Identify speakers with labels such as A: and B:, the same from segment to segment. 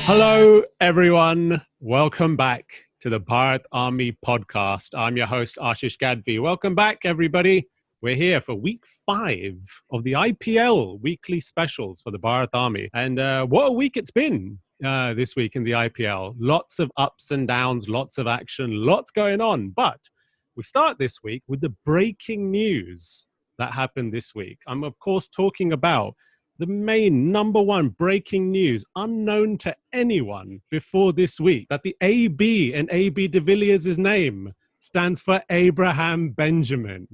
A: Hello, everyone. Welcome back to the Bharat Army podcast. I'm your host, Ashish Gadvi. Welcome back, everybody. We're here for week 5 of the IPL weekly specials for the Bharat Army. And what a week it's been this week in the IPL. Lots of ups and downs, lots of action, lots going on. But we start this week with the breaking news that happened this week. I'm, of course, talking about the main number one breaking news unknown to anyone before this week, that the AB in AB de Villiers' name stands for Abraham Benjamin.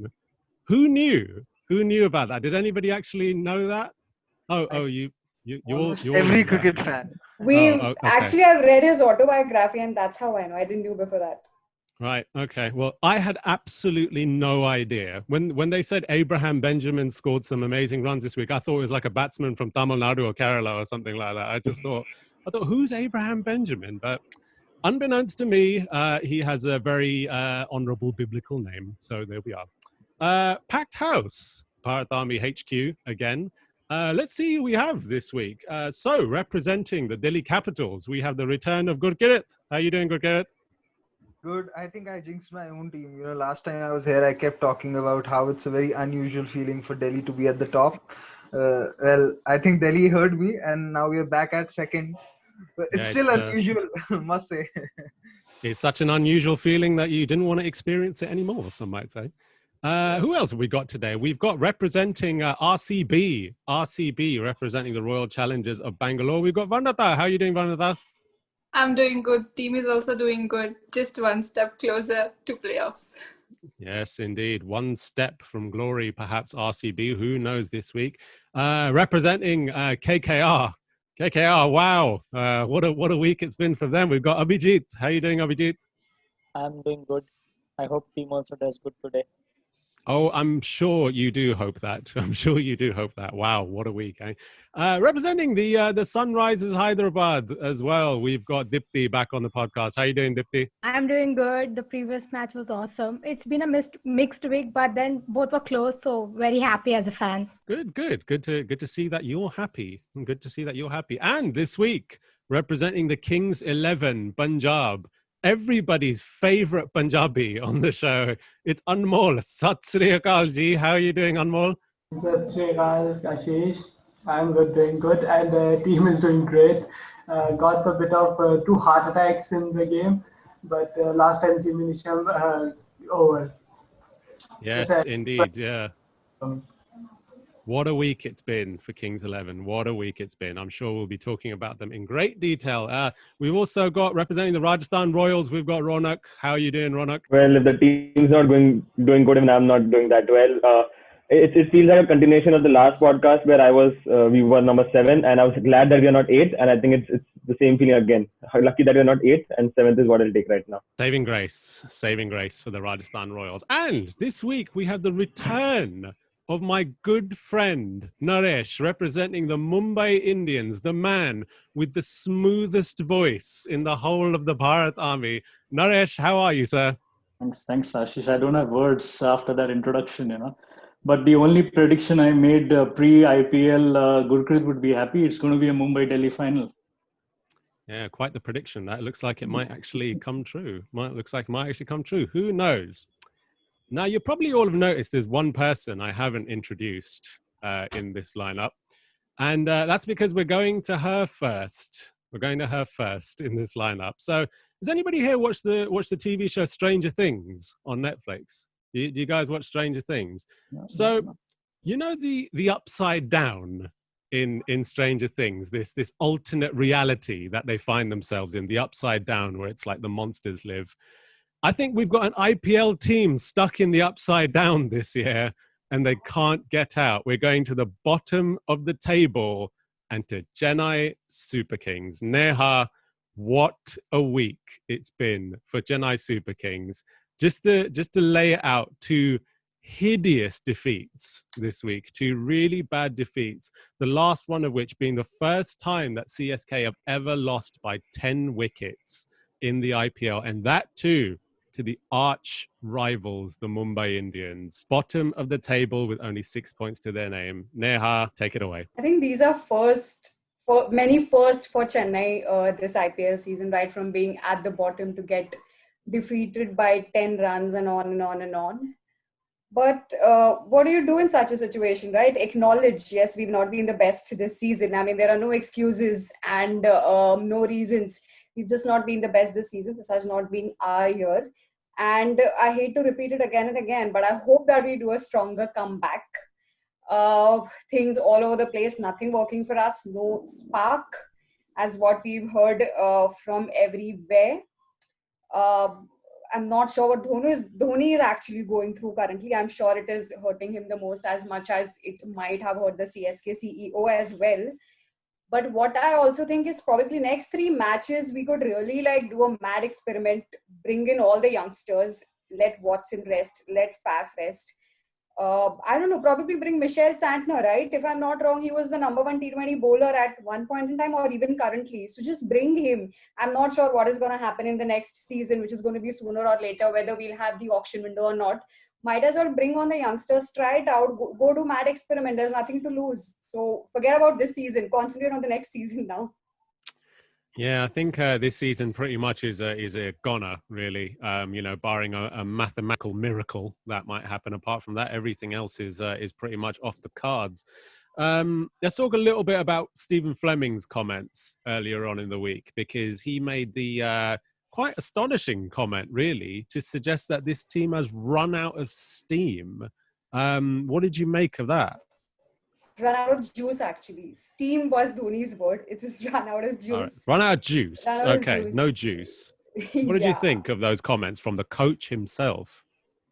A: Who knew? Who knew about that? Did anybody actually know that? You all
B: Every
A: knew
B: cricket
A: that.
B: fan.
C: Okay.
D: Actually, I've read his autobiography, and that's how I know. I didn't know before that.
A: Right. Okay. Well, I had absolutely no idea. When they said Abraham Benjamin scored some amazing runs this week, I thought it was like a batsman from Tamil Nadu or Kerala or something like that. I thought, who's Abraham Benjamin? But unbeknownst to me, he has a very honorable biblical name. So there we are. Packed house, Bharat Army HQ again. Let's see who we have this week. So representing the Delhi Capitals, we have the return of Gurkirit. How are you doing, Gurkirit?
B: Good. I think I jinxed my own team. Last time I was here, I kept talking about how it's a very unusual feeling for Delhi to be at the top. Well, I think Delhi heard me, and now we're back at second. But it's still unusual, must say.
A: It's such an unusual feeling that you didn't want to experience it anymore, some might say. Who else have we got today? We've got representing RCB representing the Royal Challengers of Bangalore. We've got Vandata. How are you doing, Vandata?
C: I'm doing good. Team is also doing good. Just one step closer to playoffs.
A: Yes, indeed. One step from glory, perhaps RCB. Who knows this week? Representing KKR. KKR, wow. What a week it's been for them. We've got Abhijit. How are you doing, Abhijit?
E: I'm doing good. I hope team also does good today.
A: Oh, I'm sure you do hope that. I'm sure you do hope that. Wow, what a week, eh? Representing the Sunrisers Hyderabad as well, we've got Dipti back on the podcast. How are you doing, Dipti?
F: I'm doing good. The previous match was awesome. It's been a mixed week, but then both were close, so very happy as a fan.
A: Good to see that you're happy. Good to see that you're happy. And this week, representing the Kings 11 Punjab, everybody's favorite Punjabi on the show. It's Anmol. Sat Sri Akal ji. How are you doing, Anmol?
G: Sat Sri Akal, Ashish. I'm good, doing good, and the team is doing great. Got a bit of 2 heart attacks in the game, but last time Jimmy Nisham over.
A: Yes, indeed, yeah. What a week it's been for Kings 11. What a week it's been. I'm sure we'll be talking about them in great detail. We've also got, representing the Rajasthan Royals, we've got Ronak. How are you doing, Ronak?
H: Well, if the team's not doing good and I'm not doing that well, it feels like a continuation of the last podcast where we were number 7, and I was glad that we are not 8, and I think it's the same feeling again. Lucky that we're not 8, and 7th is what it'll take right now.
A: Saving grace for the Rajasthan Royals. And this week we have the return of my good friend Naresh, representing the Mumbai Indians, the man with the smoothest voice in the whole of the Bharat Army. Naresh, how are you, sir?
I: Thanks, Ashish. I don't have words after that introduction, But the only prediction I made pre-IPL, Gurpreet would be happy. It's going to be a Mumbai-Delhi final.
A: Yeah, quite the prediction. That looks like it might actually come true. Who knows? Now, you probably all have noticed there's one person I haven't introduced in this lineup. And that's because we're going to her first. We're going to her first in this lineup. So does anybody here watch the TV show Stranger Things on Netflix? Do you guys watch Stranger Things? So, the upside down in Stranger Things, this alternate reality that they find themselves in, the upside down where it's like the monsters live. I think we've got an IPL team stuck in the upside down this year, and they can't get out. We're going to the bottom of the table and to Chennai Super Kings. Neha, what a week it's been for Chennai Super Kings. Just to lay it out, 2 hideous defeats this week, 2 really bad defeats. The last one of which being the first time that CSK have ever lost by 10 wickets in the IPL, and that too to the arch rivals, the Mumbai Indians. Bottom of the table with only 6 points to their name. Neha, take it away.
D: I think these are first for many firsts for Chennai this IPL season, right from being at the bottom to get defeated by 10 runs and on and on and on. But what do you do in such a situation, right? Acknowledge, yes, we've not been the best this season. I mean, there are no excuses and no reasons. We've just not been the best this season. This has not been our year. And I hate to repeat it again and again, but I hope that we do a stronger comeback. Things all over the place, nothing working for us, no spark, as what we've heard from everywhere. I'm not sure what Dhoni is actually going through currently. I'm sure it is hurting him the most, as much as it might have hurt the CSK CEO as well. But what I also think is probably next 3 matches, we could really like do a mad experiment, bring in all the youngsters, let Watson rest, let Faf rest. I don't know, probably bring Michelle Santner, right? If I'm not wrong, he was the number 1 T20 bowler at one point in time, or even currently. So just bring him. I'm not sure what is going to happen in the next season, which is going to be sooner or later, whether we'll have the auction window or not. Might as well bring on the youngsters, try it out, go do mad experiment. There's nothing to lose. So forget about this season. Concentrate on the next season now.
A: Yeah, I think this season pretty much is a goner, really. Barring a mathematical miracle that might happen. Apart from that, everything else is pretty much off the cards. Let's talk a little bit about Stephen Fleming's comments earlier on in the week, because he made the quite astonishing comment, really, to suggest that this team has run out of steam. What did you make of that?
D: Run out of juice, actually. Steam was Dhoni's word. It was run out of juice.
A: Right. Run out of juice.
D: Run out of
A: Okay,
D: juice.
A: no juice. What did you think of those comments from the coach himself?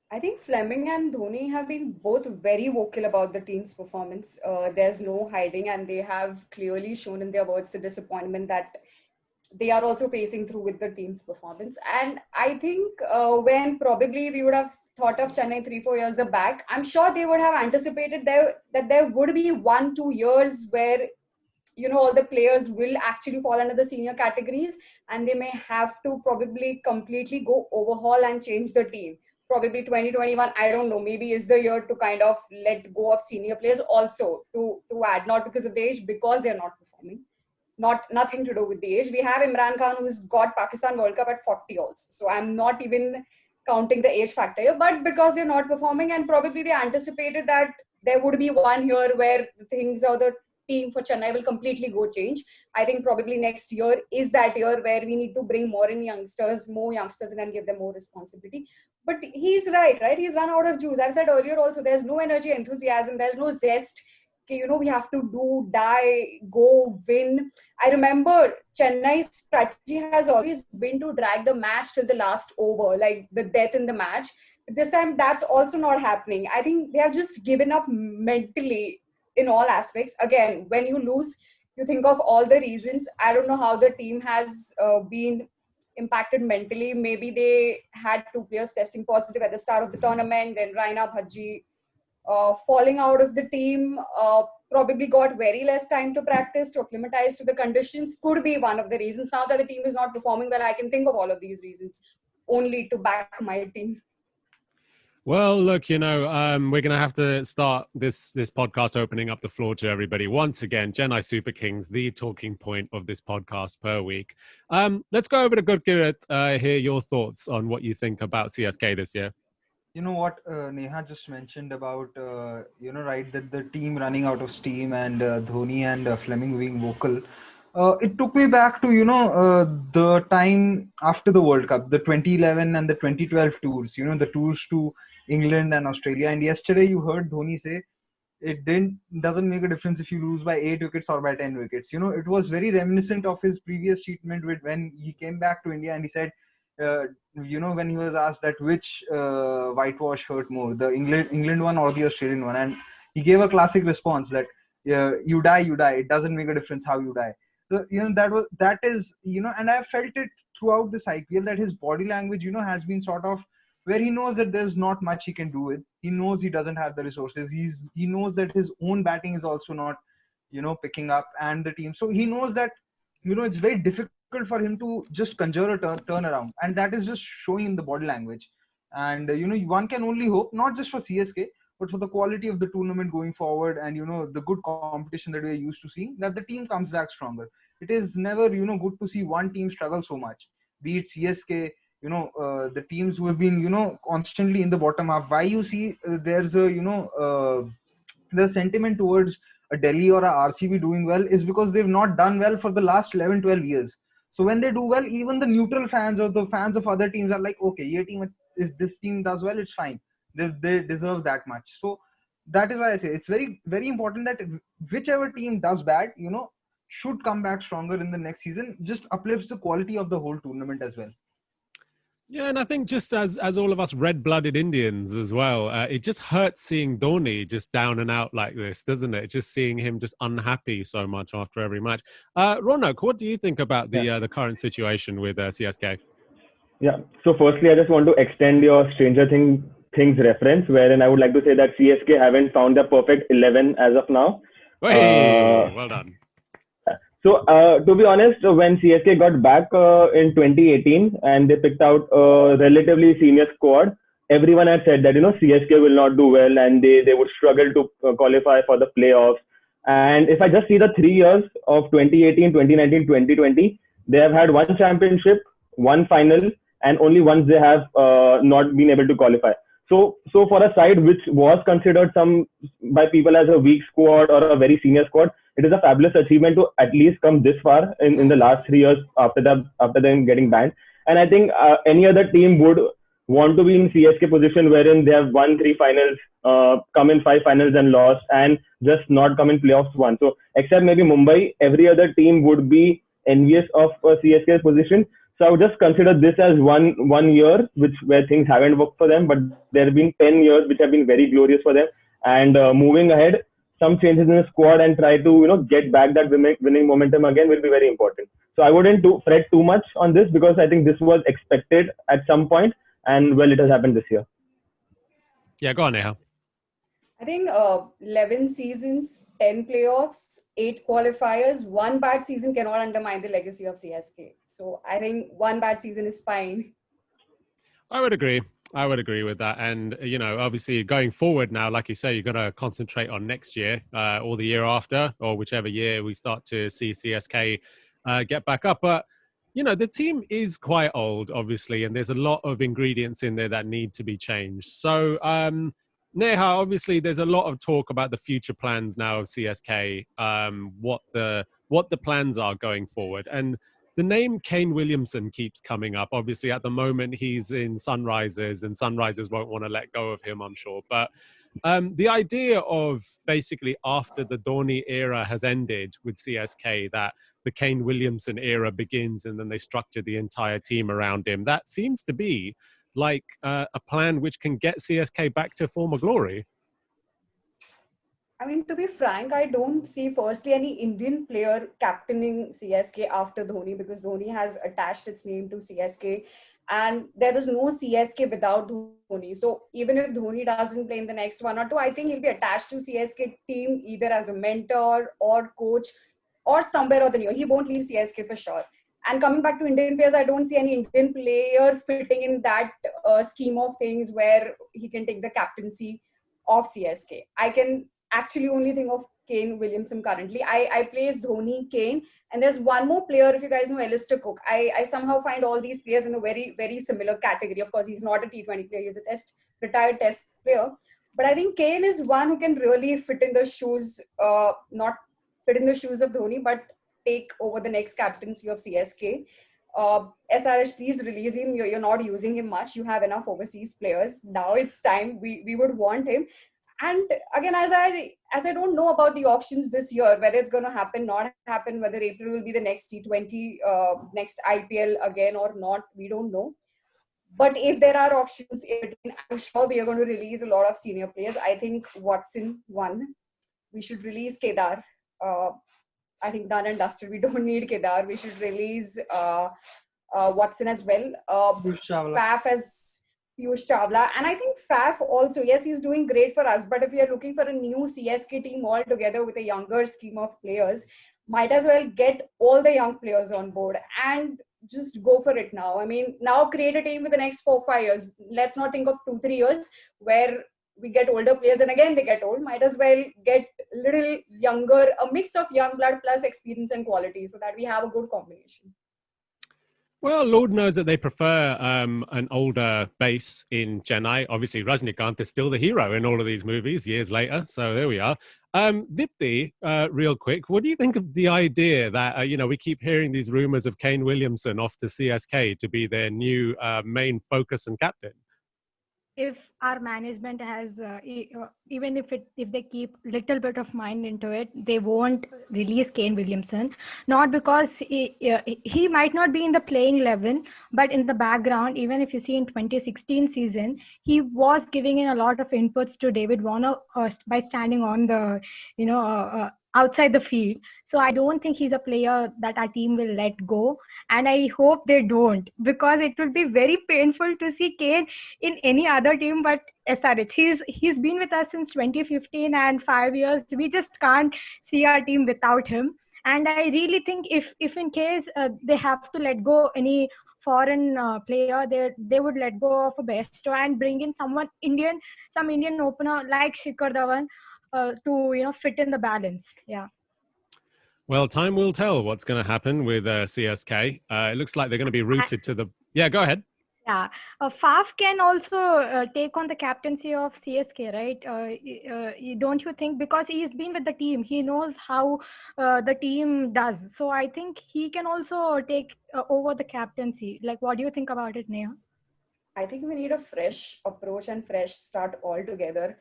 D: I think Fleming and Dhoni have been both very vocal about the team's performance. There's no hiding, and they have clearly shown in their words the disappointment that they are also facing through with the team's performance. And I think when probably we would have thought of Chennai 3-4 years back, I'm sure they would have anticipated that there would be 1-2 years where, you know, all the players will actually fall under the senior categories, and they may have to probably completely go overhaul and change the team. Probably 2021, I don't know, maybe is the year to kind of let go of senior players also to add, not because of the age, because they're not performing. Nothing to do with the age. We have Imran Khan, who's got Pakistan World Cup at 40 also. So I'm not even counting the age factor here, but because they're not performing, and probably they anticipated that there would be 1 year where things or the team for Chennai will completely go change. I think probably next year is that year where we need to bring more youngsters in and give them more responsibility. But he's right? He's run out of juice. I've said earlier also, there's no energy, enthusiasm, there's no zest. You know, we have to do, die, go, win. I remember Chennai's strategy has always been to drag the match till the last over, like the death in the match. But this time, that's also not happening. I think they have just given up mentally in all aspects. Again, when you lose, you think of all the reasons. I don't know how the team has been impacted mentally. Maybe they had 2 players testing positive at the start of the tournament, then Raina Bhaji falling out of the team, probably got very less time to practice, to acclimatize to the conditions, could be one of the reasons. Now that the team is not performing well, I can think of all of these reasons only to back my team.
A: Well, look, we're going to have to start this podcast opening up the floor to everybody. Once again, Chennai Super Kings, the talking point of this podcast per week. Let's go over to Gurkirat, hear your thoughts on what you think about CSK this year.
B: You know what Neha just mentioned about, that the team running out of steam and Dhoni and Fleming being vocal. It took me back to, the time after the World Cup, the 2011 and the 2012 tours, the tours to England and Australia. And yesterday you heard Dhoni say, doesn't make a difference if you lose by 8 wickets or by 10 wickets. It was very reminiscent of his previous treatment when he came back to India and he said, when he was asked that which whitewash hurt more, the England one or the Australian one, and he gave a classic response that you die, it doesn't make a difference how you die. So that is and I felt it throughout this IPL that his body language has been sort of where he knows that there's not much he can do with. He knows he doesn't have the resources. He knows that his own batting is also not picking up, and the team, so he knows that it's very difficult for him to just conjure a turnaround, and that is just showing in the body language. And one can only hope, not just for CSK but for the quality of the tournament going forward and the good competition that we're used to seeing, that the team comes back stronger. It is never good to see one team struggle so much, be it CSK, the teams who have been constantly in the bottom half. Why you see there's a the sentiment towards a Delhi or a RCB doing well is because they've not done well for the last 11-12 years. So when they do well, even the neutral fans or the fans of other teams are like, okay, if this team does well, it's fine. They deserve that much. So that is why I say it's very, very important that whichever team does bad, should come back stronger in the next season. Just uplifts the quality of the whole tournament as well.
A: Yeah, and I think just as all of us red-blooded Indians as well, it just hurts seeing Dhoni just down and out like this, doesn't it? Just seeing him just unhappy so much after every match. Ronak, what do you think about the current situation with CSK?
H: Yeah. So firstly, I just want to extend your Stranger Things reference, wherein I would like to say that CSK haven't found their perfect 11 as of now.
A: Hey, well done.
H: So, to be honest, when CSK got back in 2018 and they picked out a relatively senior squad, everyone had said that, CSK will not do well and they would struggle to qualify for the playoffs. And if I just see the 3 years of 2018, 2019, 2020, they have had one championship, one final, and only once they have not been able to qualify. So for a side which was considered by people as a weak squad or a very senior squad, it is a fabulous achievement to at least come this far in the last 3 years after them getting banned. And I think any other team would want to be in CSK position wherein they have won 3 finals, come in 5 finals and lost, and just not come in playoffs once. So except maybe Mumbai, every other team would be envious of CSK's position. So I would just consider this as one year where things haven't worked for them, but there have been 10 years which have been very glorious for them. And moving ahead, some changes in the squad and try to get back that winning momentum again will be very important. So I wouldn't fret too much on this because I think this was expected at some point, and well, it has happened this year.
A: Yeah, go on, Neha.
D: I think 11 seasons, 10 playoffs, 8 qualifiers, one bad season cannot undermine the legacy of CSK. So I think one bad season is fine.
A: I would agree with that. And, obviously going forward now, like you say, you've got to concentrate on next year or the year after, or whichever year we start to see CSK get back up. But, the team is quite old, obviously, and there's a lot of ingredients in there that need to be changed. So, Neha, obviously there's a lot of talk about the future plans now of CSK, what the plans are going forward. And the name Kane Williamson keeps coming up. Obviously, at the moment, he's in Sunrisers, and Sunrisers won't want to let go of him, I'm sure. But the idea of basically after the Dhoni era has ended with CSK, that the Kane Williamson era begins and then they structure the entire team around him, that seems to be like a plan which can get CSK back to former glory.
D: I mean, to be frank, I don't see firstly any Indian player captaining CSK after Dhoni, because Dhoni has attached its name to CSK and there is no CSK without Dhoni. So even if Dhoni doesn't play in the next 1 or 2, I think he'll be attached to CSK team either as a mentor or coach or somewhere or the near. He won't leave CSK for sure. And coming back to Indian players, I don't see any Indian player fitting in that scheme of things where he can take the captaincy of CSK. I can actually only think of Kane Williamson currently. I place Dhoni, Kane, and there's one more player, if you guys know, Alistair Cook. I somehow find all these players in a very, very similar category. Of course, he's not a T20 player, he's a retired test player. But I think Kane is one who can really fit in the shoes, not fit in the shoes of Dhoni, but take over the next captaincy of CSK. SRH, please release him. You're not using him much. You have enough overseas players. Now it's time. We would want him. And again, as I don't know about the auctions this year, whether it's going to happen, not happen, whether April will be the next T20, next IPL again or not, we don't know. But if there are auctions, I'm sure we are going to release a lot of senior players. I think Watson won. We should release Kedar. I think done and dusted. We don't need Kedar. We should release Watson as well. Faf as Piyush Chawla. And I think Faf also, yes, he's doing great for us. But if we are looking for a new CSK team altogether with a younger scheme of players, might as well get all the young players on board and just go for it now. I mean, now create a team for the next 4-5 years. Let's not think of 2-3 years where we get older players and again they get old. Might as well get a little younger, a mix of young blood plus experience and quality, so that we have a good combination.
A: Well, Lord knows that they prefer an older base in Chennai. Obviously, Rajnikant is still the hero in all of these movies years later. So there we are. Dipti, real quick, what do you think of the idea that, we keep hearing these rumors of Kane Williamson off to CSK to be their new main focus and captain?
F: If our management has, even if they keep little bit of mind into it, they won't release Kane Williamson. Not because he might not be in the playing 11, but in the background, even if you see in 2016 season, he was giving in a lot of inputs to David Warner by standing on the, outside the field. So I don't think he's a player that our team will let go. And I hope they don't, because it will be very painful to see Kane in any other team but SRH. He's been with us since 2015 and 5 years. We just can't see our team without him. And I really think if in case they have to let go any foreign player, they would let go of a Bairstow and bring in some Indian opener like Shikhar Dhawan to fit in the balance. Yeah.
A: Well, time will tell what's going to happen with CSK. It looks like they're going to be rooted to the... Yeah, go ahead.
F: Yeah, Faf can also take on the captaincy of CSK, right? Don't you think? Because he's been with the team, he knows how the team does. So I think he can also take over the captaincy. Like, what do you think about it, Neha?
D: I think we need a fresh approach and fresh start altogether.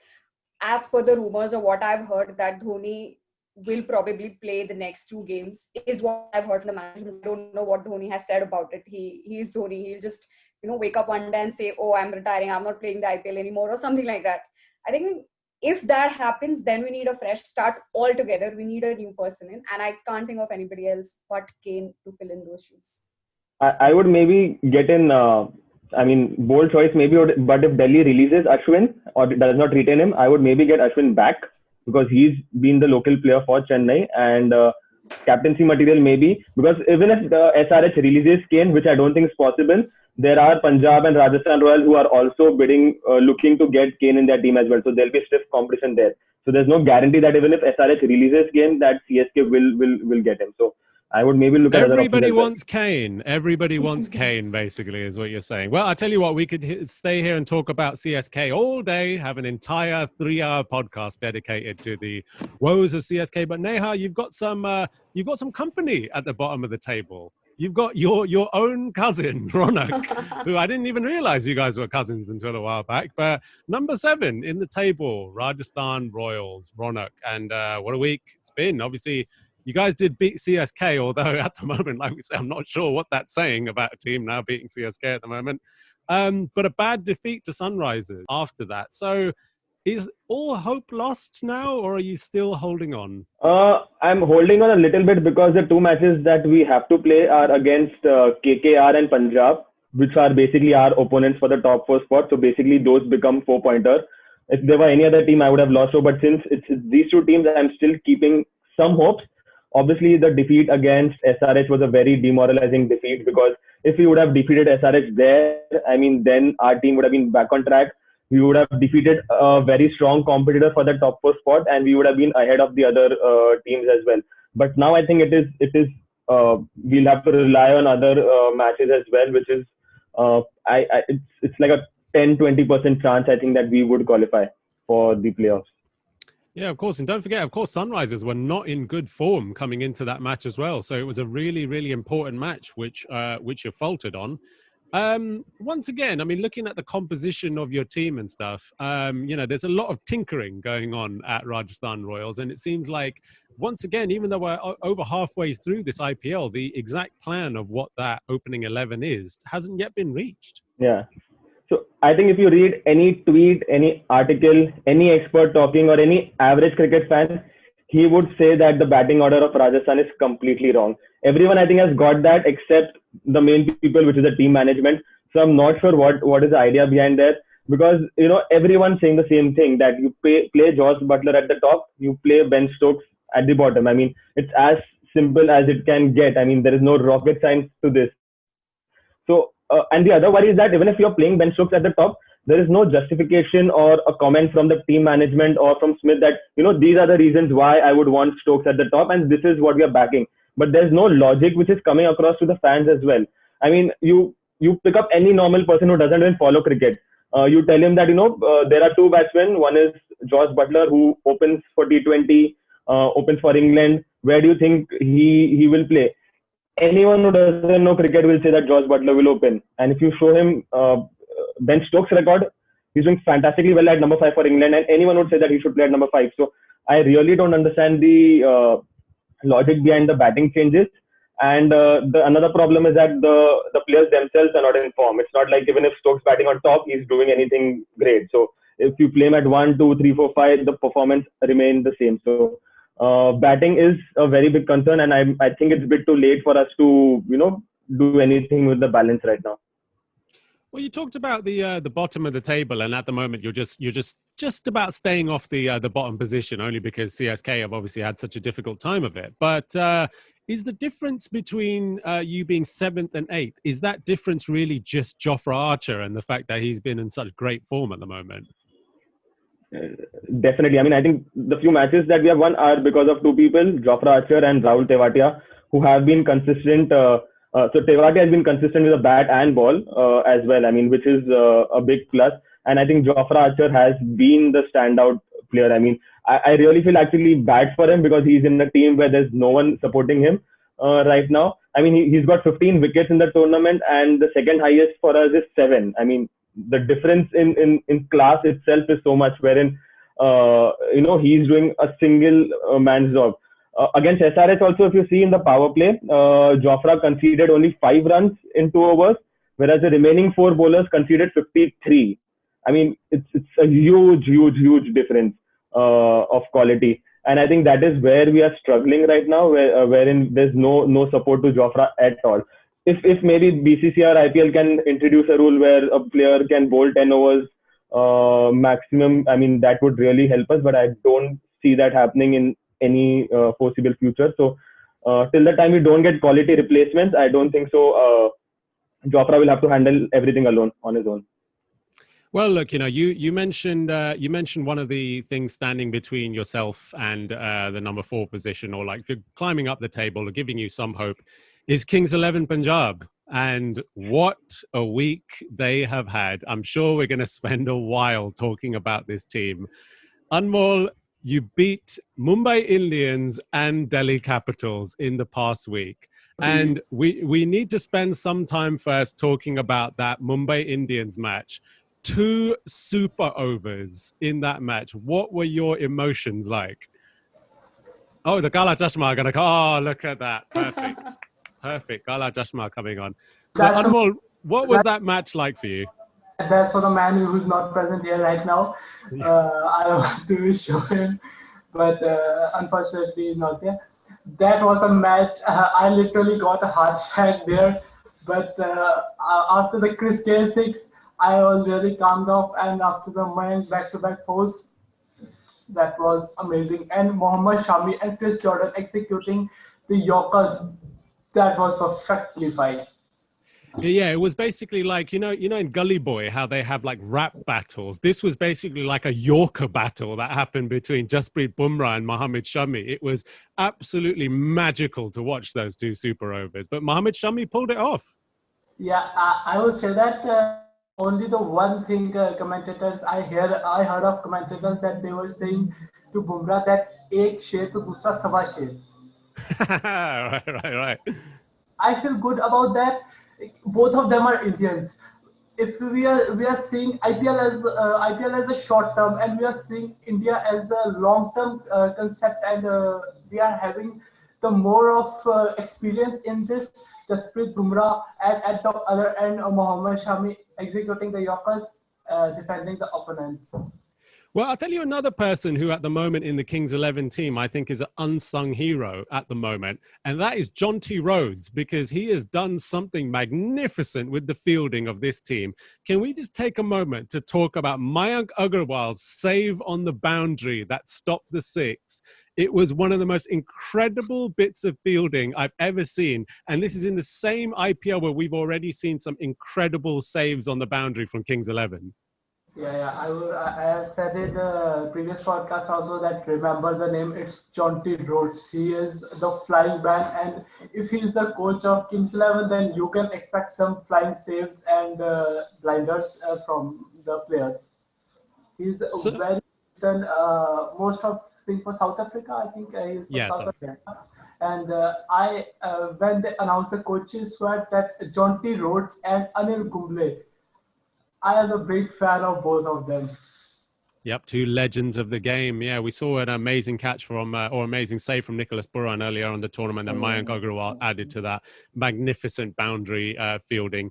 D: As per the rumors of what I've heard, that Dhoni will probably play the next 2 games is what I've heard from the management. I don't know what Dhoni has said about it. He's Dhoni. He'll just wake up one day and say, "Oh, I'm retiring. I'm not playing the IPL anymore," or something like that. I think if that happens, then we need a fresh start altogether. We need a new person in, and I can't think of anybody else but Kane to fill in those shoes.
H: I would maybe get in. Bold choice maybe, but if Delhi releases Ashwin or does not retain him, I would maybe get Ashwin back, because he's been the local player for Chennai, and captaincy material maybe, because even if the SRH releases Kane, which I don't think is possible, there are Punjab and Rajasthan Royals who are also bidding, looking to get Kane in their team as well. So there'll be stiff competition there. So there's no guarantee that even if SRH releases Kane, that CSK will get him. So I would maybe look at
A: everybody wants Kane. Everybody wants Kane, basically, is what you're saying. Well, I'll tell you what, we could stay here and talk about CSK all day, have an entire 3-hour podcast dedicated to the woes of CSK. But Neha, you've got some company at the bottom of the table. You've got your own cousin, Ronak, who I didn't even realize you guys were cousins until a while back. But number 7 in the table, Rajasthan Royals, Ronak. And what a week it's been. Obviously, you guys did beat CSK, although at the moment, like we say, I'm not sure what that's saying about a team now beating CSK at the moment. But a bad defeat to Sunrisers after that. So is all hope lost now, or are you still holding on?
H: I'm holding on a little bit, because the 2 matches that we have to play are against KKR and Punjab, which are basically our opponents for the top 4 spot. So basically those become 4-pointer. If there were any other team, I would have lost. So, but since it's these 2 teams, I'm still keeping some hopes. Obviously, the defeat against SRH was a very demoralizing defeat, because if we would have defeated SRH there, then our team would have been back on track. We would have defeated a very strong competitor for the top 4 spot, and we would have been ahead of the other teams as well. But now I think it is we'll have to rely on other matches as well, which is it's like a 10-20% chance, I think, that we would qualify for the playoffs.
A: Yeah, of course. And don't forget, of course, Sunrisers were not in good form coming into that match as well. So it was a really, really important match, which you faltered on. Once again, looking at the composition of your team and stuff, there's a lot of tinkering going on at Rajasthan Royals. And it seems like, once again, even though we're over halfway through this IPL, the exact plan of what that opening 11 is hasn't yet been reached.
H: Yeah. So I think if you read any tweet, any article, any expert talking, or any average cricket fan, he would say that the batting order of Rajasthan is completely wrong. Everyone, I think, has got that except the main people, which is the team management. So I'm not sure what is the idea behind that, because everyone's saying the same thing, that you play Josh Butler at the top, you play Ben Stokes at the bottom. It's as simple as it can get. There is no rocket science to this. So and the other worry is that even if you're playing Ben Stokes at the top, there is no justification or a comment from the team management or from Smith that, these are the reasons why I would want Stokes at the top and this is what we are backing. But there's no logic which is coming across to the fans as well. I mean, you pick up any normal person who doesn't even follow cricket. You tell him that, there are two batsmen. One is Josh Butler, who opens for T20, opens for England. Where do you think he will play? Anyone who doesn't know cricket will say that Josh Butler will open. And if you show him Ben Stokes' record, he's doing fantastically well at number 5 for England. And anyone would say that he should play at number 5. So I really don't understand the logic behind the batting changes. And another problem is that the players themselves are not in form. It's not like even if Stokes batting on top, he's doing anything great. So if you play him at 1, 2, 3, 4, 5, the performance remains the same. So batting is a very big concern, and I think it's a bit too late for us to do anything with the balance right now.
A: Well, you talked about the bottom of the table, and at the moment you're just about staying off the bottom position, only because CSK have obviously had such a difficult time of it. But is the difference between you being 7th and 8th, is that difference really just Jofra Archer and the fact that he's been in such great form at the moment?
H: Definitely. I mean, I think the few matches that we have won are because of two people, Jofra Archer and Rahul Tewatia, who have been consistent. So Tewatia has been consistent with the bat and ball as well, I mean, which is a big plus. And I think Jofra Archer has been the standout player. I mean, I really feel actually bad for him because he's in a team where there's no one supporting him right now. I mean, he's got 15 wickets in the tournament, and the second highest for us is 7. I mean, the difference in class itself is so much, wherein he's doing a single man's job. Against SRH also, if you see in the power play, Jofra conceded only 5 runs in 2 overs, whereas the remaining 4 bowlers conceded 53. I mean, it's a huge difference of quality. And I think that is where we are struggling right now, wherein there's no support to Jofra at all. If maybe BCCI or IPL can introduce a rule where a player can bowl 10 overs maximum, I mean, that would really help us, but I don't see that happening in any foreseeable future. So till the time we don't get quality replacements, I don't think so. Jofra will have to handle everything alone on his own.
A: Well, look, you mentioned one of the things standing between yourself and the number 4 position, or like climbing up the table or giving you some hope, is Kings 11 Punjab. And what a week they have had. I'm sure we're going to spend a while talking about this team. Anmol, you beat Mumbai Indians and Delhi Capitals in the past week. And we need to spend some time first talking about that Mumbai Indians match. 2 super overs in that match. What were your emotions like? Oh, the Kala Chashma are going to come. Oh, look at that. Perfect. Perfect. Kala Chashma coming on. So, Anmol, what was that match like for you?
G: That's for the man who's not present here right now. I want to show him, but unfortunately he's not there. That was a match. I literally got a heart attack there. But after the Chris Gale 6, I was really calmed off, and after the Mayank back-to-back 4s, that was amazing. And Mohammad Shami and Chris Jordan executing the Yorkers, that was perfectly fine.
A: Yeah, it was basically like, in Gully Boy, how they have like rap battles. This was basically like a Yorker battle that happened between Jasprit Bumrah and Mohammad Shami. It was absolutely magical to watch those 2 super overs. But Mohammad Shami pulled it off.
G: Yeah, I will say that only the one thing commentators I heard of commentators that they were saying to Bumrah that ek sher to dusra sawa sher.
A: Right.
G: I feel good about that. Both of them are Indians. If we are seeing IPL as a short term, and we are seeing India as a long term concept, and we are having the more of experience in this. Jasprit Bumrah, and at the other end, Mohammad Shami executing the Yorkers, defending the opponents.
A: Well, I'll tell you another person who at the moment in the Kings 11 team I think is an unsung hero at the moment, and that is Jonty Rhodes, because he has done something magnificent with the fielding of this team. Can we just take a moment to talk about Mayank Agarwal's save on the boundary that stopped the 6? It was one of the most incredible bits of fielding I've ever seen. And this is in the same IPL where we've already seen some incredible saves on the boundary from Kings 11.
G: Yeah. I have said it previous podcast also that remember the name. It's Jonty Rhodes. He is the flying man, and if he is the coach of Kings 11, then you can expect some flying saves and blinders from the players. He's
A: So
G: very done most of thing for South Africa. I think he's from
A: yeah,
G: South
A: South
G: Africa. And I when they announced the coaches were that Jonty Rhodes and Anil Kumble. I am a big fan of both of them.
A: Yep, two legends of the game. Yeah, we saw an amazing catch from, or amazing save from Nicholas Buran earlier on the tournament, and Mayank Agarwal added to that magnificent boundary fielding.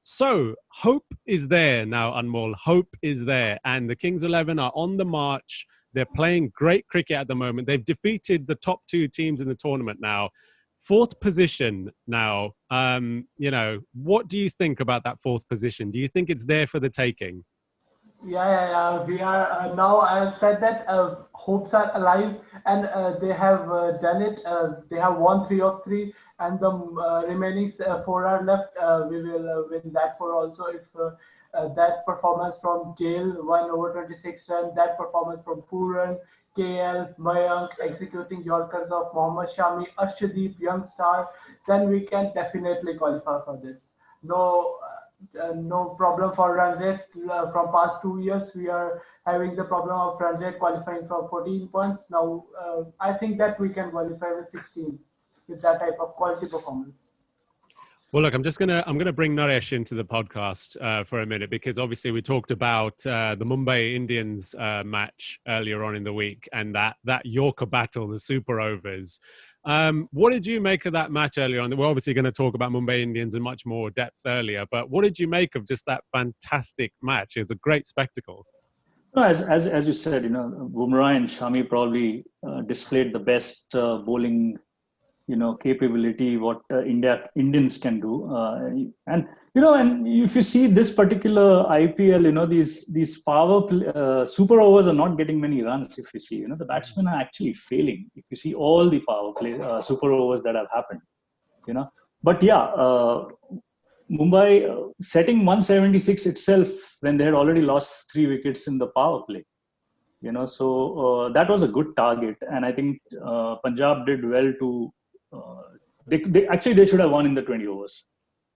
A: So hope is there now, Anmol. Hope is there, and the Kings 11 are on the march. They're playing great cricket at the moment. They've defeated the top two teams in the tournament now. Fourth position now. What do you think about that fourth position? Do you think it's there for the taking?
G: Yeah. We are now. I have said that hopes are alive, and they have done it. They have won 3 of 3, and the remaining 4 are left. We will win that 4 also if that performance from Gale 1 over 26 run, that performance from Puran, KL, Mayank executing Yorkers of Mohammad Shami, Arshdeep, young star, then we can definitely qualify for this. No problem for run rates. From past 2 years, we are having the problem of run rate qualifying from 14 points. Now, I think that we can qualify with 16 with that type of quality performance.
A: Well, look, I'm gonna bring Naresh into the podcast for a minute, because obviously we talked about the Mumbai Indians match earlier on in the week, and that Yorker battle, the super overs. What did you make of that match earlier on? We're obviously going to talk about Mumbai Indians in much more depth earlier, but what did you make of just that fantastic match? It was a great spectacle.
I: No, as you said, Bumrah and Shami probably displayed the best bowling, capability what Indians can do, and if you see this particular IPL, these power super overs are not getting many runs. If you see, the batsmen are actually failing. If you see all the power play super overs that have happened, but yeah. Mumbai setting 176 itself when they had already lost 3 wickets in the power play, so that was a good target, and I think Punjab did well to. They should have won in the 20 overs,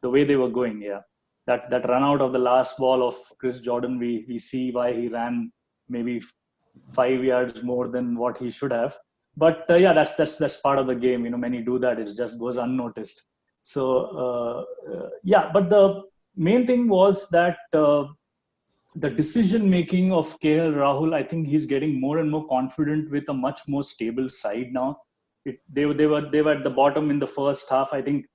I: the way they were going. Yeah, that run out of the last ball of Chris Jordan, we see why he ran maybe 5 yards more than what he should have. But yeah, that's part of the game. Many do that; it just goes unnoticed. So yeah, but the main thing was that the decision making of KL Rahul, I think he's getting more and more confident with a much more stable side now. They were at the bottom in the first half. I think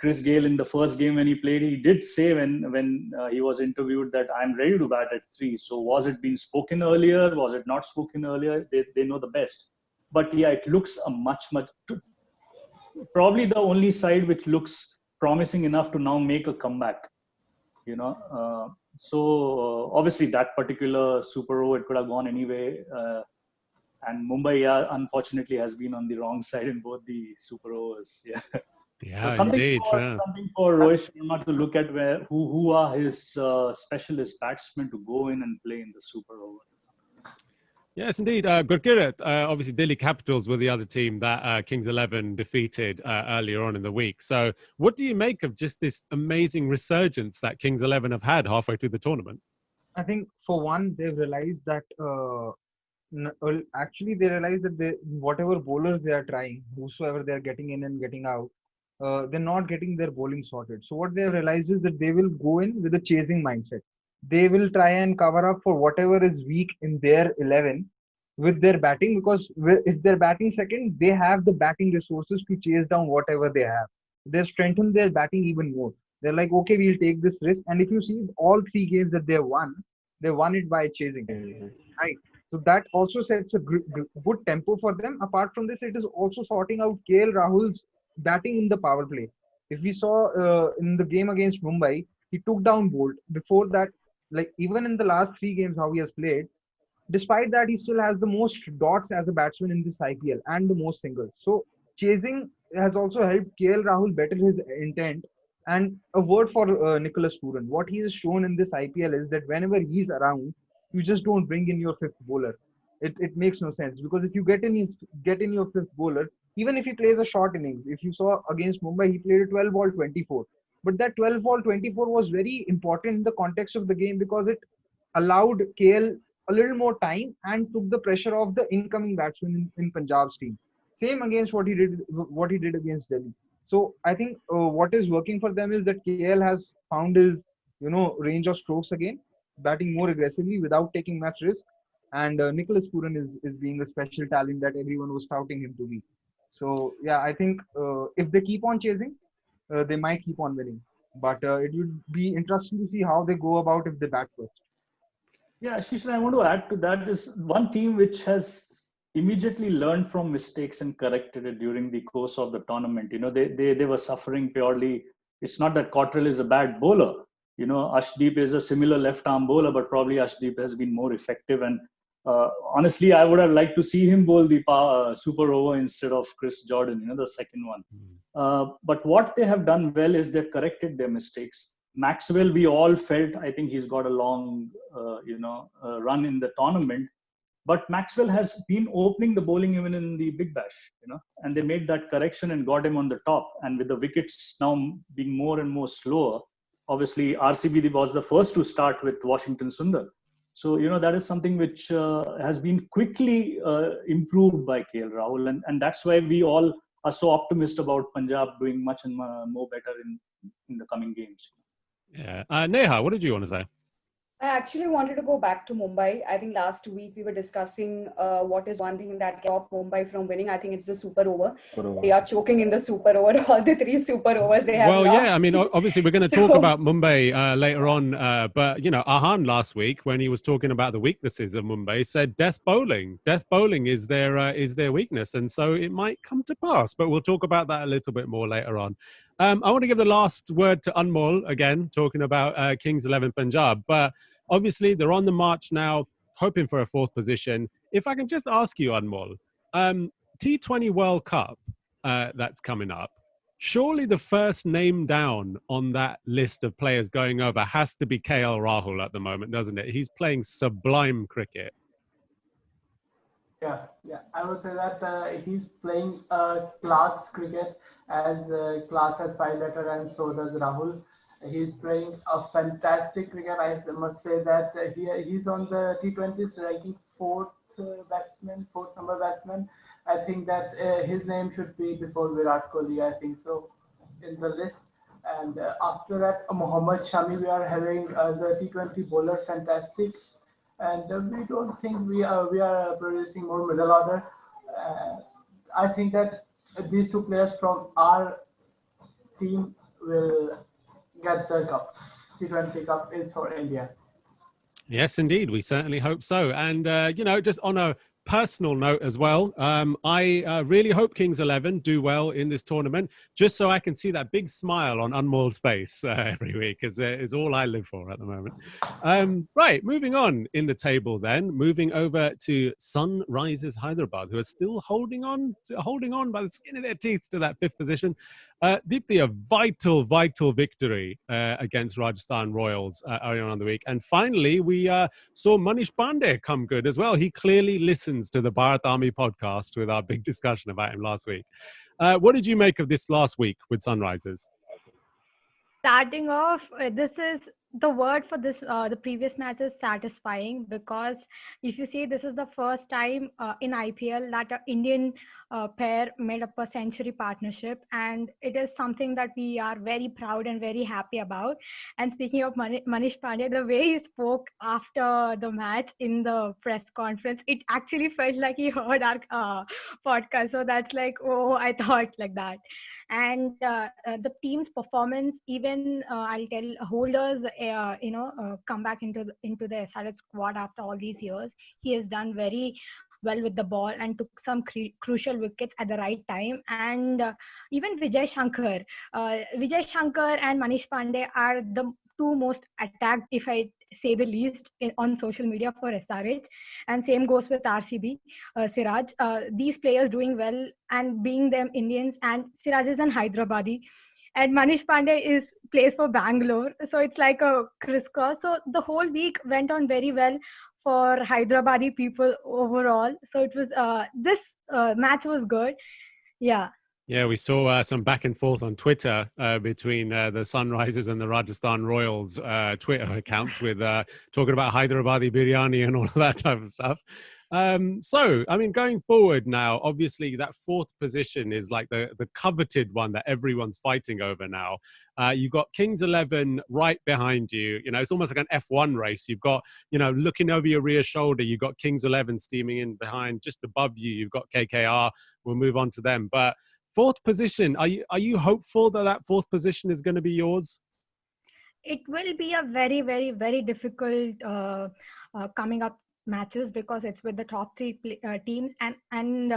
I: Chris Gale in the first game when he played, he did say when he was interviewed that I'm ready to bat at 3. So was it being spoken earlier? Was it not spoken earlier? They know the best. But yeah, it looks a much probably the only side which looks promising enough to now make a comeback. So obviously that particular super over, it could have gone anyway. And Mumbai, yeah, unfortunately, has been on the wrong side in both the super overs. Yeah,
A: yeah,
I: so something
A: indeed.
I: Something for Rohit Sharma to look at who are his specialist batsmen to go in and play in the super over.
A: Yes, indeed. Gurkirat, obviously Delhi Capitals were the other team that Kings 11 defeated earlier on in the week. So what do you make of just this amazing resurgence that Kings 11 have had halfway through the tournament?
B: I think for one, they've realized that they realize that whatever bowlers they are trying, whosoever they are getting in and getting out, they're not getting their bowling sorted. So what they have realized is that they will go in with a chasing mindset. They will try and cover up for whatever is weak in their 11 with their batting, because if they're batting second, they have the batting resources to chase down whatever they have. They've strengthened their batting even more. They're like, okay, we'll take this risk. And if you see all 3 games that they won it by chasing. Right. So that also sets a good tempo for them. Apart from this, it is also sorting out KL Rahul's batting in the power play. If we saw in the game against Mumbai, he took down Bolt. Before that, like even in the last 3 games how he has played, despite that, he still has the most dots as a batsman in this IPL and the most singles. So chasing has also helped KL Rahul better his intent And a word for Nicholas Puran. What he has shown in this IPL is that whenever he's around, you just don't bring in your fifth bowler. It makes no sense, because if you get in your fifth bowler, even if he plays a short innings, if you saw against Mumbai, he played a 12 ball 24. But that 12 ball 24 was very important in the context of the game, because it allowed KL a little more time and took the pressure off the incoming batsman in Punjab's team. Same against what he did against Delhi. So I think what is working for them is that KL has found his range of strokes again, batting more aggressively without taking much risk. And Nicholas Puran is being a special talent that everyone was touting him to be. So yeah, I think if they keep on chasing, they might keep on winning. But it would be interesting to see how they go about if they bat first.
I: Yeah, Ashish, and I want to add to that is one team which has immediately learned from mistakes and corrected it during the course of the tournament. They were suffering purely. It's not that Cottrell is a bad bowler. Ashdeep is a similar left-arm bowler, but probably Ashdeep has been more effective. And honestly, I would have liked to see him bowl the super over instead of Chris Jordan, the second one. But what they have done well is they've corrected their mistakes. Maxwell, we all felt, I think he's got a long, run in the tournament. But Maxwell has been opening the bowling even in the Big Bash, and they made that correction and got him on the top. And with the wickets now being more and more slower, obviously RCB was the first to start with Washington Sundar. So, that is something which has been quickly improved by KL Rahul. And that's why we all are so optimistic about Punjab doing much and more better in the coming games.
A: Yeah. Neha, what did you want to say?
D: I actually wanted to go back to Mumbai. I think last week we were discussing what is one thing that stopped Mumbai from winning. I think it's the super over. They are choking in the super over. All the 3 super overs they have lost.
A: Yeah, I mean, obviously we're going to talk about Mumbai later on. But, Ahan last week, when he was talking about the weaknesses of Mumbai, said death bowling. Death bowling is their weakness. And so it might come to pass. But we'll talk about that a little bit more later on. I want to give the last word to Anmol, again, talking about Kings 11 Punjab. But obviously, they're on the march now, hoping for a 4th position. If I can just ask you, Anmol, T20 World Cup that's coming up, surely the first name down on that list of players going over has to be KL Rahul at the moment, doesn't it? He's playing sublime cricket.
G: Yeah. I would say that he's playing class cricket, as class as 5-letter, and so does Rahul. He's playing a fantastic cricket. I must say that he's on the T20s ranking 4th number batsman. I think that his name should be before Virat Kohli, I think so, in the list. And after that, Mohammad Shami we are having as a T20 bowler, fantastic. And we don't think we are producing more middle order. I think that these 2 players from our team will get the cup. T20 Cup is for India.
A: Yes, indeed. We certainly hope so. And, just on a personal note as well, I really hope Kings 11 do well in this tournament, just so I can see that big smile on Anmol's face every week, because it is all I live for at the moment. Right, moving on in the table then, moving over to Sunrisers Hyderabad, who are still holding on by the skin of their teeth to that 5th position. Deepthi, a vital victory against Rajasthan Royals earlier on the week. And finally, we saw Manish Pandey come good as well. He clearly listens to the Bharat Army podcast with our big discussion about him last week. What did you make of this last week with Sunrisers?
F: Starting off, this is the word for this. The previous match is satisfying, because if you see, this is the first time in IPL that an Indian pair made up a century partnership, and it is something that we are very proud and very happy about. And speaking of Manish Pandey, the way he spoke after the match in the press conference, it actually felt like he heard our podcast. So that's like, oh, I thought like that. And the team's performance, even I'll tell holders, come back into the SRH squad after all these years. He has done very well with the ball and took some crucial wickets at the right time. And even Vijay Shankar and Manish Pandey are the 2 most attacked, if I say the least, on social media for SRH. And same goes with RCB, Siraj. These players doing well and being them Indians, and Siraj is an Hyderabadi. And Manish Pandey is plays for Bangalore, so it's like a crisscross. So the whole week went on very well for Hyderabadi people overall. So it was this match was good. Yeah.
A: Yeah, we saw some back and forth on Twitter between the Sunrisers and the Rajasthan Royals Twitter accounts with talking about Hyderabadi biryani and all of that type of stuff. So, I mean, going forward now, obviously that fourth position is like the coveted one that everyone's fighting over now. You've got Kings 11 right behind you. You know, it's almost like an F1 race. You've got, you know, looking over your rear shoulder, you've got Kings 11 steaming in behind. Just above you, you've got KKR. We'll move on to them. But fourth position, are you hopeful that that fourth position is going to be yours?
F: It will be a very, very, very difficult coming up matches because it's with the top three teams and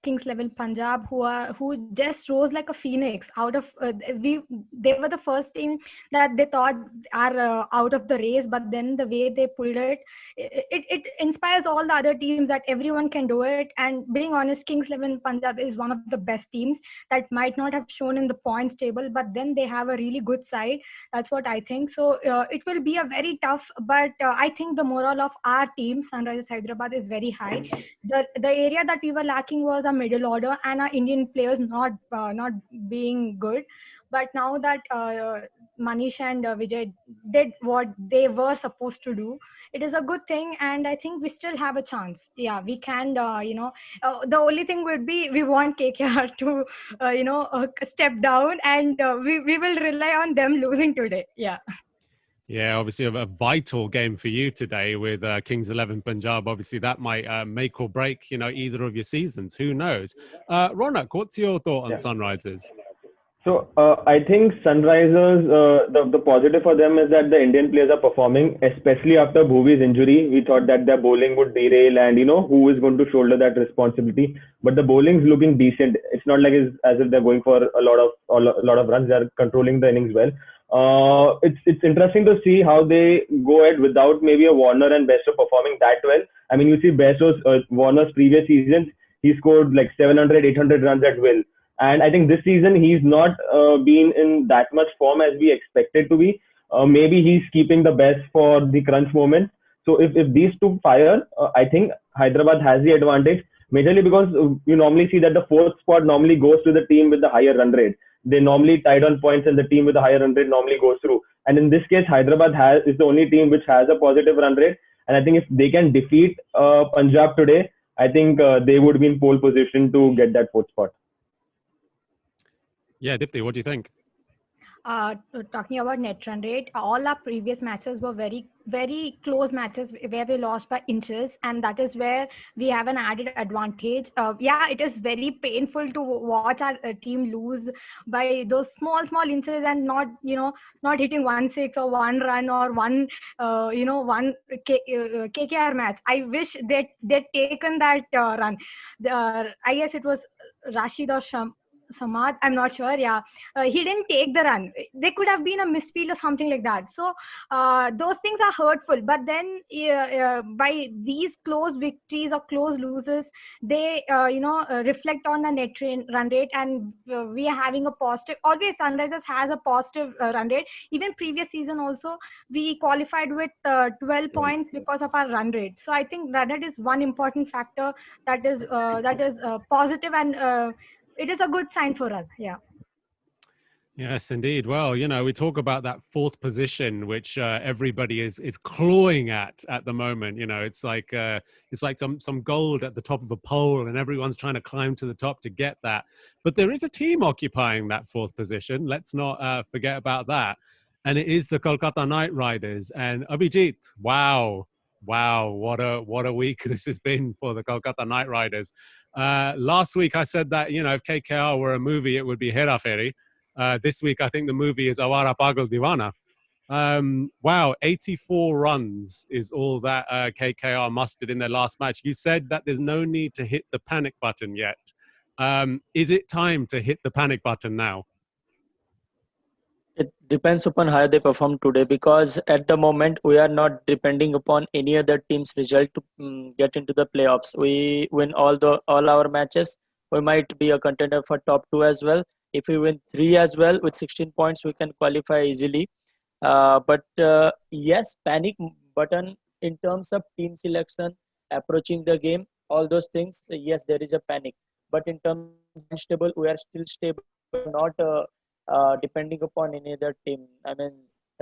F: Kings 11 Punjab who just rose like a phoenix out of they were the first team that they thought are out of the race, but then the way they pulled it inspires all the other teams that everyone can do it. And being honest, Kings 11 Punjab is one of the best teams that might not have shown in the points table, but then they have a really good side. That's what I think. So it will be a very tough, but I think the morale of our team Sunrisers Hyderabad is very high. The area that we were lacking was our middle order and our Indian players not being good. But now that Manish and Vijay did what they were supposed to do, it is a good thing, and I think we still have a chance. Yeah, we can. The only thing would be we want KKR to step down, and we will rely on them losing today. Yeah.
A: Yeah, obviously a vital game for you today with Kings 11 Punjab. Obviously, that might make or break, either of your seasons. Who knows? Ronak, what's your thought on Sunrisers?
H: So I think Sunrisers, the positive for them is that the Indian players are performing, especially after Bhuvi's injury. We thought that their bowling would derail and, who is going to shoulder that responsibility. But the bowling's looking decent. It's not like as if they're going for a lot of runs. They're controlling the innings well. It's interesting to see how they go ahead without maybe a Warner and Bairstow performing that well. I mean, you see Warner's previous seasons, he scored like 700, 800 runs at will. And I think this season he's not been in that much form as we expected to be. Maybe he's keeping the best for the crunch moment. So if these two fire, I think Hyderabad has the advantage. Majorly because you normally see that the fourth spot normally goes to the team with the higher run rate. They normally tied on points and the team with the higher run rate normally goes through. And in this case, Hyderabad is the only team which has a positive run rate. And I think if they can defeat Punjab today, I think they would be in pole position to get that fourth spot.
A: Yeah, Dipti, what do you think?
F: Talking about net run rate, all our previous matches were very, very close matches where we lost by inches, and that is where we have an added advantage. Yeah, it is very painful to watch our team lose by those small inches and not hitting 1-6 or 1 run or one KKR match. I wish they'd taken that run. I guess it was Rashid or Samad, I'm not sure. Yeah, he didn't take the run. There could have been a misfield or something like that. So those things are hurtful. But then by these close victories or close losses, they reflect on the net run rate, and we are having a positive. Always Sunrisers has a positive run rate. Even previous season also, we qualified with 12 points because of our run rate. So I think run rate is one important factor that is positive, and it is a good sign for us. Yeah.
A: Yes, indeed. Well, we talk about that fourth position, which everybody is clawing at the moment. It's like some gold at the top of a pole, and everyone's trying to climb to the top to get that. But there is a team occupying that fourth position. Let's not forget about that. And it is the Kolkata Knight Riders. And Abhijit, wow, what a week this has been for the Kolkata Knight Riders. Last week I said that if KKR were a movie, it would be Hera Fairy. This week I think the movie is Awara Pagal Diwana. Wow, 84 runs is all that KKR mustered in their last match. You said that there's no need to hit the panic button yet. Is it time to hit the panic button now?
E: It depends upon how they perform today, because at the moment we are not depending upon any other team's result to get into the playoffs. We win all our matches. We might be a contender for top 2 as well. If we win 3 as well with 16 points, we can qualify easily. But yes, panic button in terms of team selection, approaching the game, all those things. Yes, there is a panic. But in terms of stable, we are still stable, not depending upon any other team. I mean,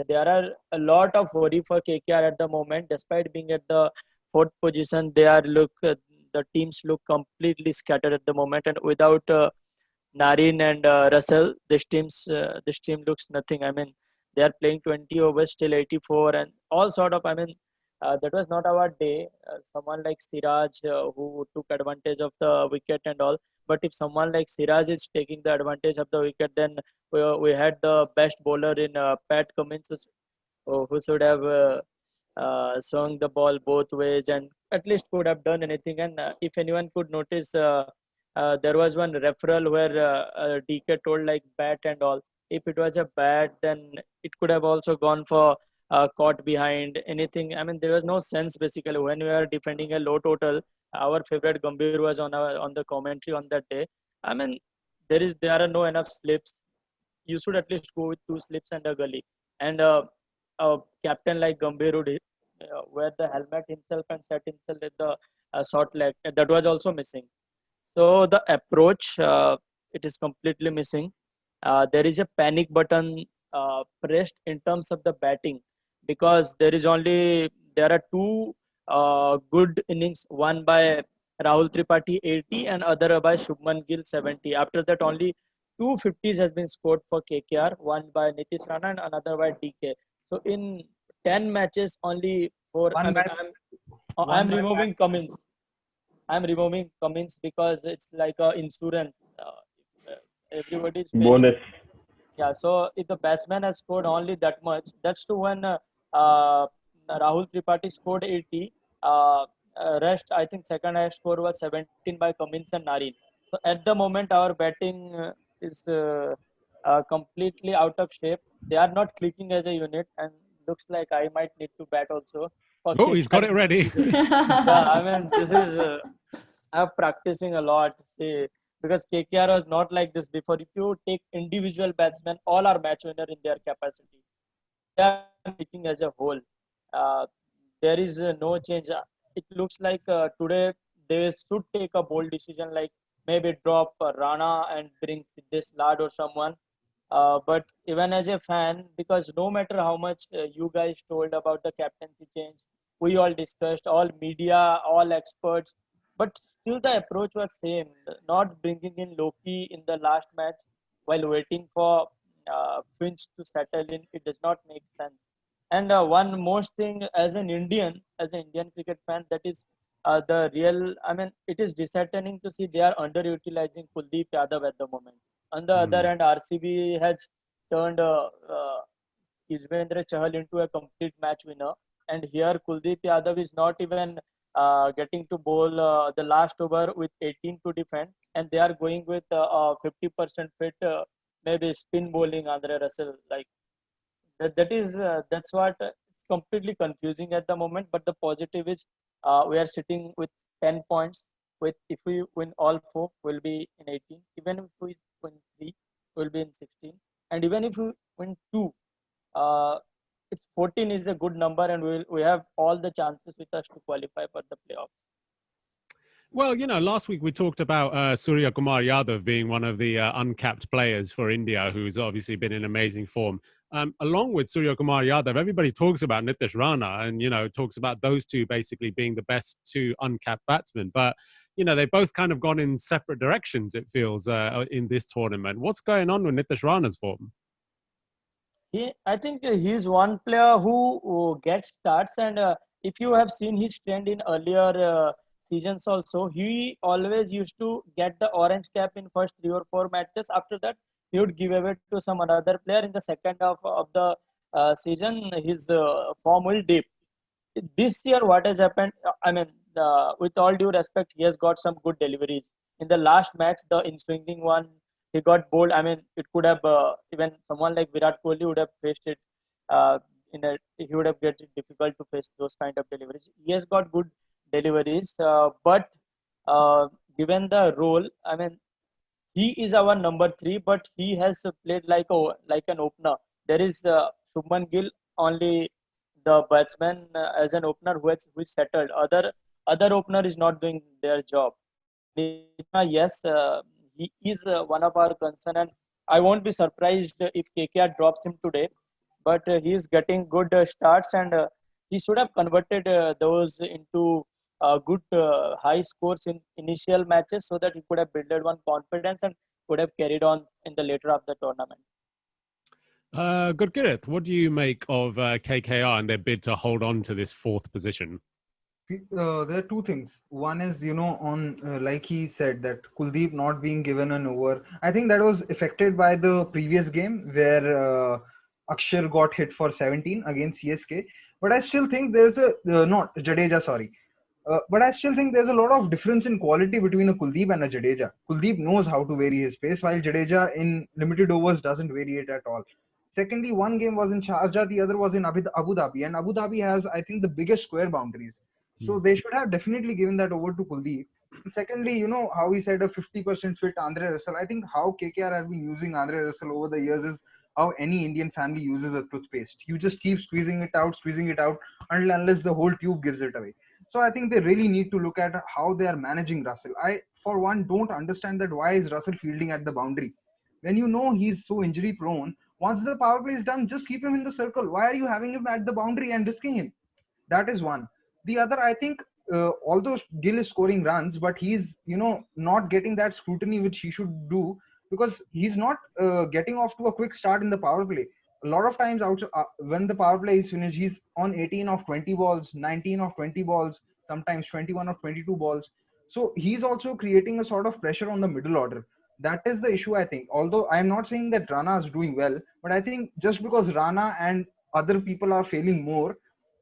E: there are a lot of worry for KKR at the moment, despite being at the fourth position. The teams look completely scattered at the moment, and without Narin and Russell, this team looks nothing. I mean, they are playing 20 overs till 84 and all sort of. I mean, that was not our day. Someone like Siraj who took advantage of the wicket and all. But if someone like Siraj is taking the advantage of the wicket, then we had the best bowler in Pat Cummins, who should have swung the ball both ways and at least could have done anything. And if anyone could notice, there was one referral where DK told like bat and all. If it was a bat, then it could have also gone for caught behind anything. I mean, there was no sense basically when we were defending a low total. Our favorite Gambhir was on the commentary on that day. I mean, there are no enough slips. You should at least go with 2 slips and a gully. And a captain like Gambhir would wear the helmet himself and set himself at the short leg. That was also missing. So the approach, it is completely missing. There is a panic button pressed in terms of the batting, because there are 2 good innings, one by Rahul Tripathi 80 and other by Shubman Gill 70. After that, only 2 50s has been scored for KKR, one by Nitish Rana and another by DK. So in 10 matches, only 4. I'm removing Cummins. I'm removing Cummins because it's like a insurance. Everybody's paying.
H: Bonus.
E: Yeah, so if the batsman has scored only that much, that's to when Rahul Tripathi scored 80. Rest, I think second highest score was 17 by Cummins and Narin. So at the moment, our batting is completely out of shape. They are not clicking as a unit, and looks like I might need to bat also.
A: Oh, he's got it ready.
E: Yeah, I mean, this is I'm practicing a lot. See, because KKR was not like this before. If you take individual batsmen, all are match winner in their capacity. They are making as a whole. There is no change. It looks like today they should take a bold decision, like maybe drop Rana and bring this lad or someone. But even as a fan, because no matter how much you guys told about the captaincy change, we all discussed, all media, all experts, but still the approach was same. Not bringing in Loki in the last match while waiting for Finch to settle in, it does not make sense. And one most thing, as an Indian cricket fan, that is the real. I mean, it is disheartening to see they are underutilizing Kuldeep Yadav at the moment. On the other hand, RCB has turned Yuzvendra Chahal into a complete match winner. And here Kuldeep Yadav is not even getting to bowl the last over with 18 to defend. And they are going with 50% fit, maybe spin bowling Andre Russell. Like that's what it's completely confusing at the moment. But the positive is we are sitting with 10 points. If we win all 4, we'll be in 18. Even if we win 3, we'll be in 16. And even if we win 2, it's 14 is a good number, and we have all the chances with us to qualify for the playoffs.
A: Well, last week we talked about Surya Kumar Yadav being one of the uncapped players for India, who's obviously been in amazing form. Along with Surya Kumar Yadav, everybody talks about Nitish Rana and, talks about those two basically being the best 2 uncapped batsmen. But, they both kind of gone in separate directions, it feels, in this tournament. What's going on with Nitish Rana's form?
E: I think he's one player who gets starts, and if you have seen his trend in earlier seasons also, he always used to get the orange cap in first 3 or 4 matches. After that, he would give away to some other player. In the second half of the season, his form will dip. This year, what has happened, with all due respect, he has got some good deliveries. In the last match, the in-swinging one, he got bowled. I mean, it could have, even someone like Virat Kohli would have faced it. He would have get it difficult to face those kind of deliveries. He has got good deliveries, but given the role, he is our number 3, but he has played like an opener. There is Shubman Gill, only the batsman as an opener who is settled. Other opener is not doing their job. Yes, he is one of our concern, and I won't be surprised if KKR drops him today. But he is getting good starts, and he should have converted those into good high scores in initial matches, so that he could have built one confidence and could have carried on in the later of the tournament.
A: Gurkirat, what do you make of KKR and their bid to hold on to this 4th position?
B: There are two things. One is, on like he said, that Kuldeep not being given an over. I think that was affected by the previous game where Akshar got hit for 17 against CSK. But I still think there's not Jadeja, sorry. But I still think there's a lot of difference in quality between a Kuldeep and a Jadeja. Kuldeep knows how to vary his pace, while Jadeja in limited overs doesn't vary it at all. Secondly, one game was in Sharjah, the other was in Abu Dhabi, and Abu Dhabi has, I think, the biggest square boundaries. So they should have definitely given that over to Kuldeep. Secondly, how he said a 50% fit Andre Russell. I think how KKR has been using Andre Russell over the years is how any Indian family uses a toothpaste. You just keep squeezing it out unless the whole tube gives it away. So I think they really need to look at how they are managing Russell. I, for one, don't understand that why is Russell fielding at the boundary? When you know he's so injury prone, once the power play is done, just keep him in the circle. Why are you having him at the boundary and risking him? That is one. The other, I think, although Gill is scoring runs, but he's, not getting that scrutiny which he should do, because he's not getting off to a quick start in the power play. A lot of times when the power play is finished, he's on 18 of 20 balls, 19 of 20 balls, sometimes 21 of 22 balls. So he's also creating a sort of pressure on the middle order. That is the issue, I think. Although I'm not saying that Rana is doing well, but I think just because Rana and other people are failing more,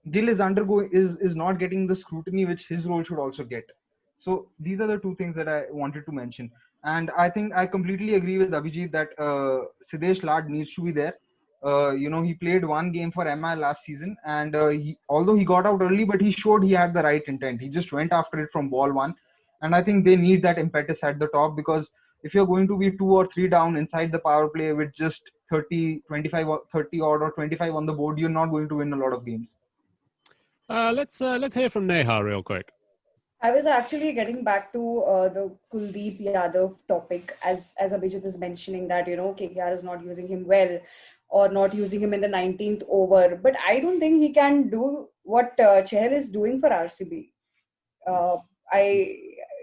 B: Gill is not getting the scrutiny which his role should also get. So these are the two things that I wanted to mention. And I think I completely agree with Abhijit that Siddesh Lad needs to be there. He played one game for MI last season, and although he got out early, but he showed he had the right intent. He just went after it from ball one. And I think they need that impetus at the top, because if you're going to be 2 or 3 down inside the power play with just 30, 25, 30 odd or 25 on the board, you're not going to win a lot of games.
A: Let's hear from Neha real quick.
D: I was actually getting back to the Kuldeep Yadav topic, as Abhijit is mentioning that, KKR is not using him well or not using him in the 19th over. But I don't think he can do what Chahal is doing for RCB.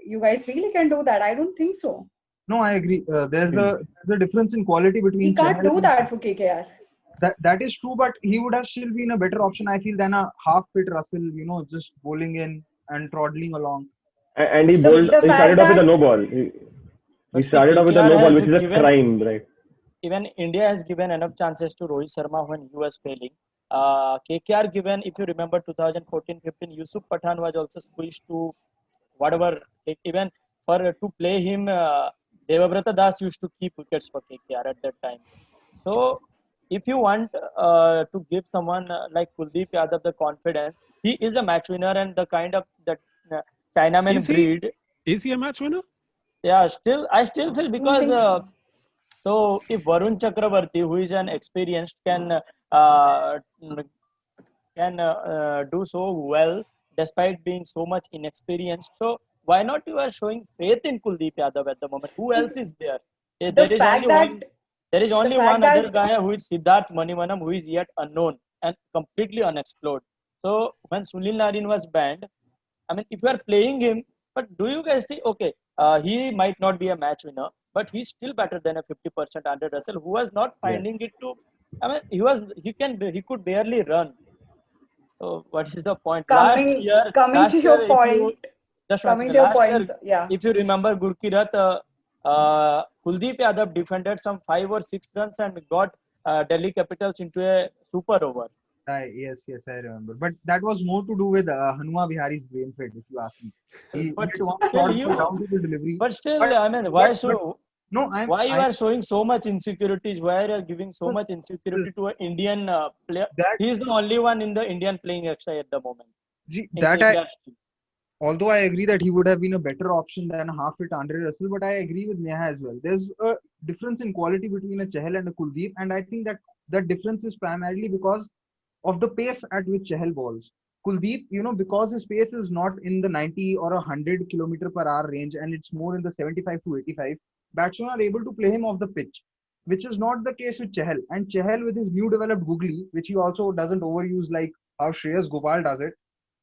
D: You guys really can do that? I don't think so.
B: No, I agree. There's a difference in quality between.
D: He can't do that for KKR.
B: That is true, but he would have still been a better option, I feel, than a half-fit Russell, just bowling in and trotting along.
H: And he started off with a no ball. He started off with a no ball, which is a crime, right?
E: Even India has given enough chances to Rohit Sharma when he was failing. KKR given, if you remember 2014-15, Yusuf Pathan was also squeezed to whatever. Even to play him, Devabrata Das used to keep wickets for KKR at that time. So if you want to give someone like Kuldeep Yadav the confidence, he is a match winner, and the kind of that Chinaman breed.
A: Is he a match winner?
E: Yeah, I still feel, because so if Varun Chakravarti, who is an experienced, can do so well despite being so much inexperienced, so why not you are showing faith in Kuldeep Yadav at the moment? Who else is there? There is only one other guy, who is Siddharth Manivanam, who is yet unknown and completely unexplored. So when Sunil Narine was banned, I mean, if you are playing him, but do you guys think, okay, he might not be a match winner, but he's still better than a 50% Andre Russell, who was not finding it to. I mean, he could barely run. So what is the point?
D: Coming to your point.
E: If you remember Gurkirat, Kuldeep Yadav defended some 5 or 6 runs and got Delhi Capitals into a super over.
B: Yes, I remember. But that was more to do with Hanuma Vihari's brain fit, if you ask me.
E: But still, I mean, why so?
B: No,
E: why you are showing so much insecurities? Why are you giving so much insecurity to an Indian player? He is the only one in the Indian playing extra at the moment.
B: although I agree that he would have been a better option than a half-fit Andre Russell, but I agree with Neha as well. There's a difference in quality between a Chahal and a Kuldeep, and I think that difference is primarily because of the pace at which Chahal bowls. Kuldeep, because his pace is not in the 90 or 100 kilometer per hour range, and it's more in the 75 to 85, batsmen are able to play him off the pitch, which is not the case with Chahal. And Chahal, with his new developed googly, which he also doesn't overuse like how Shreyas Gopal does it,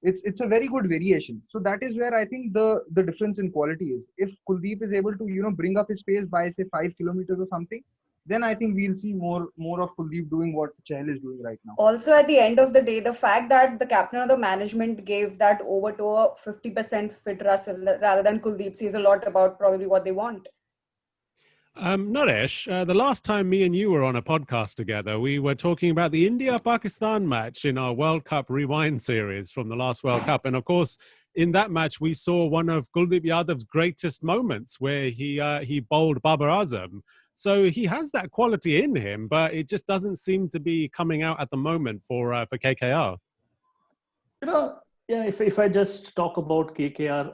B: it's a very good variation. So that is where I think the difference in quality is. If Kuldeep is able to bring up his pace by say 5 kilometers or something, then I think we'll see more of Kuldeep doing what Chahal is doing right now.
D: Also, at the end of the day, the fact that the captain of the management gave that over to a 50% fit Russell rather than Kuldeep says a lot about probably what they want.
A: Naresh, the last time me and you were on a podcast together, we were talking about the India-Pakistan match in our World Cup Rewind series from the last World Cup. And of course, in that match, we saw one of Kuldeep Yadav's greatest moments where he bowled Babar Azam. So he has that quality in him, but it just doesn't seem to be coming out at the moment for KKR.
I: If I just talk about KKR,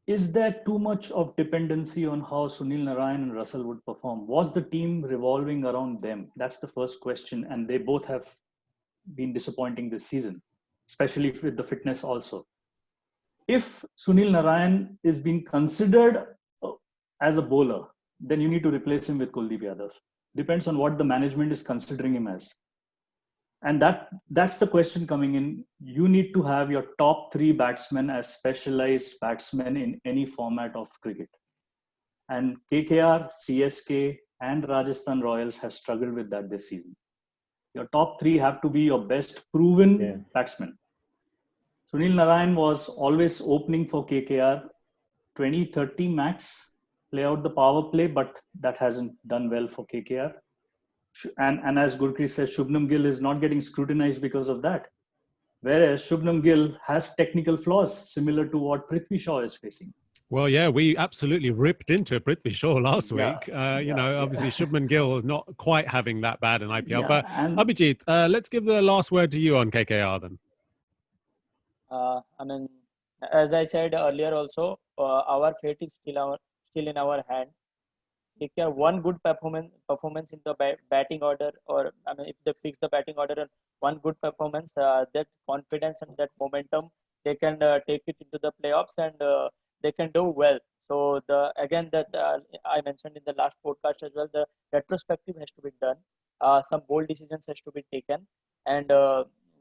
I: is there too much of dependency on how Sunil Narine and Russell would perform? Was the team revolving around them? That's the first question. And they both have been disappointing this season, especially with the fitness also. If Sunil Narine is being considered as a bowler, then you need to replace him with Kuldeep Yadav. Depends on what the management is considering him as. And that's the question coming in. You need to have your top 3 batsmen as specialized batsmen in any format of cricket. And KKR, CSK, and Rajasthan Royals have struggled with that this season. Your top 3 have to be your best proven batsmen. Sunil Narine was always opening for KKR, 20-30 max, play out the power play, but that hasn't done well for KKR. And as Gurpreet says, Shubman Gill is not getting scrutinized because of that. Whereas Shubman Gill has technical flaws similar to what Prithvi Shaw is facing.
A: Well, yeah, we absolutely ripped into Prithvi Shaw last week. Obviously Shubman Gill not quite having that bad in IPL. But Abhijit, let's give the last word to you on KKR then.
E: As I said earlier also, our fate is still in our hand. KKR one good performance in the batting order, if they fix the batting order and one good performance, that confidence and that momentum, they can take it into the playoffs and they can do well. So I mentioned in the last podcast as well, the retrospective has to be done. Some bold decisions has to be taken, and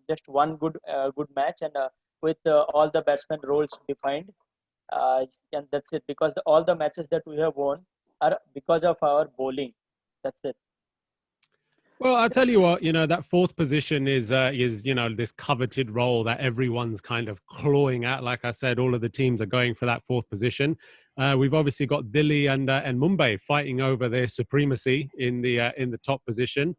E: just one good match, and with all the batsmen roles defined, and that's it. Because all the matches that we have won are because of our bowling. That's it.
A: Well, I'll tell you what, that 4th position is this coveted role that everyone's kind of clawing at. Like I said, all of the teams are going for that 4th position. We've obviously got Delhi and Mumbai fighting over their supremacy in the top position.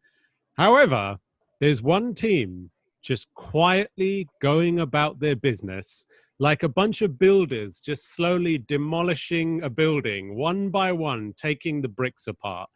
A: However, there's one team just quietly going about their business like a bunch of builders, just slowly demolishing a building one by one, taking the bricks apart.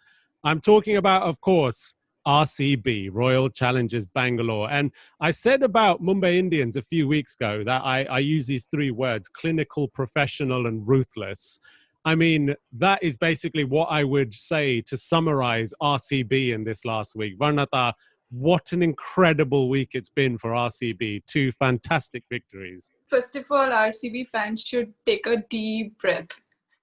A: I'm talking about, of course, RCB, Royal Challengers Bangalore. And I said about Mumbai Indians a few weeks ago that I use these 3 words: clinical, professional, and ruthless. I mean, that is basically what I would say to summarize RCB in this last week. Varnata, what an incredible week it's been for RCB. 2 fantastic victories.
C: First of all, RCB fans should take a deep breath.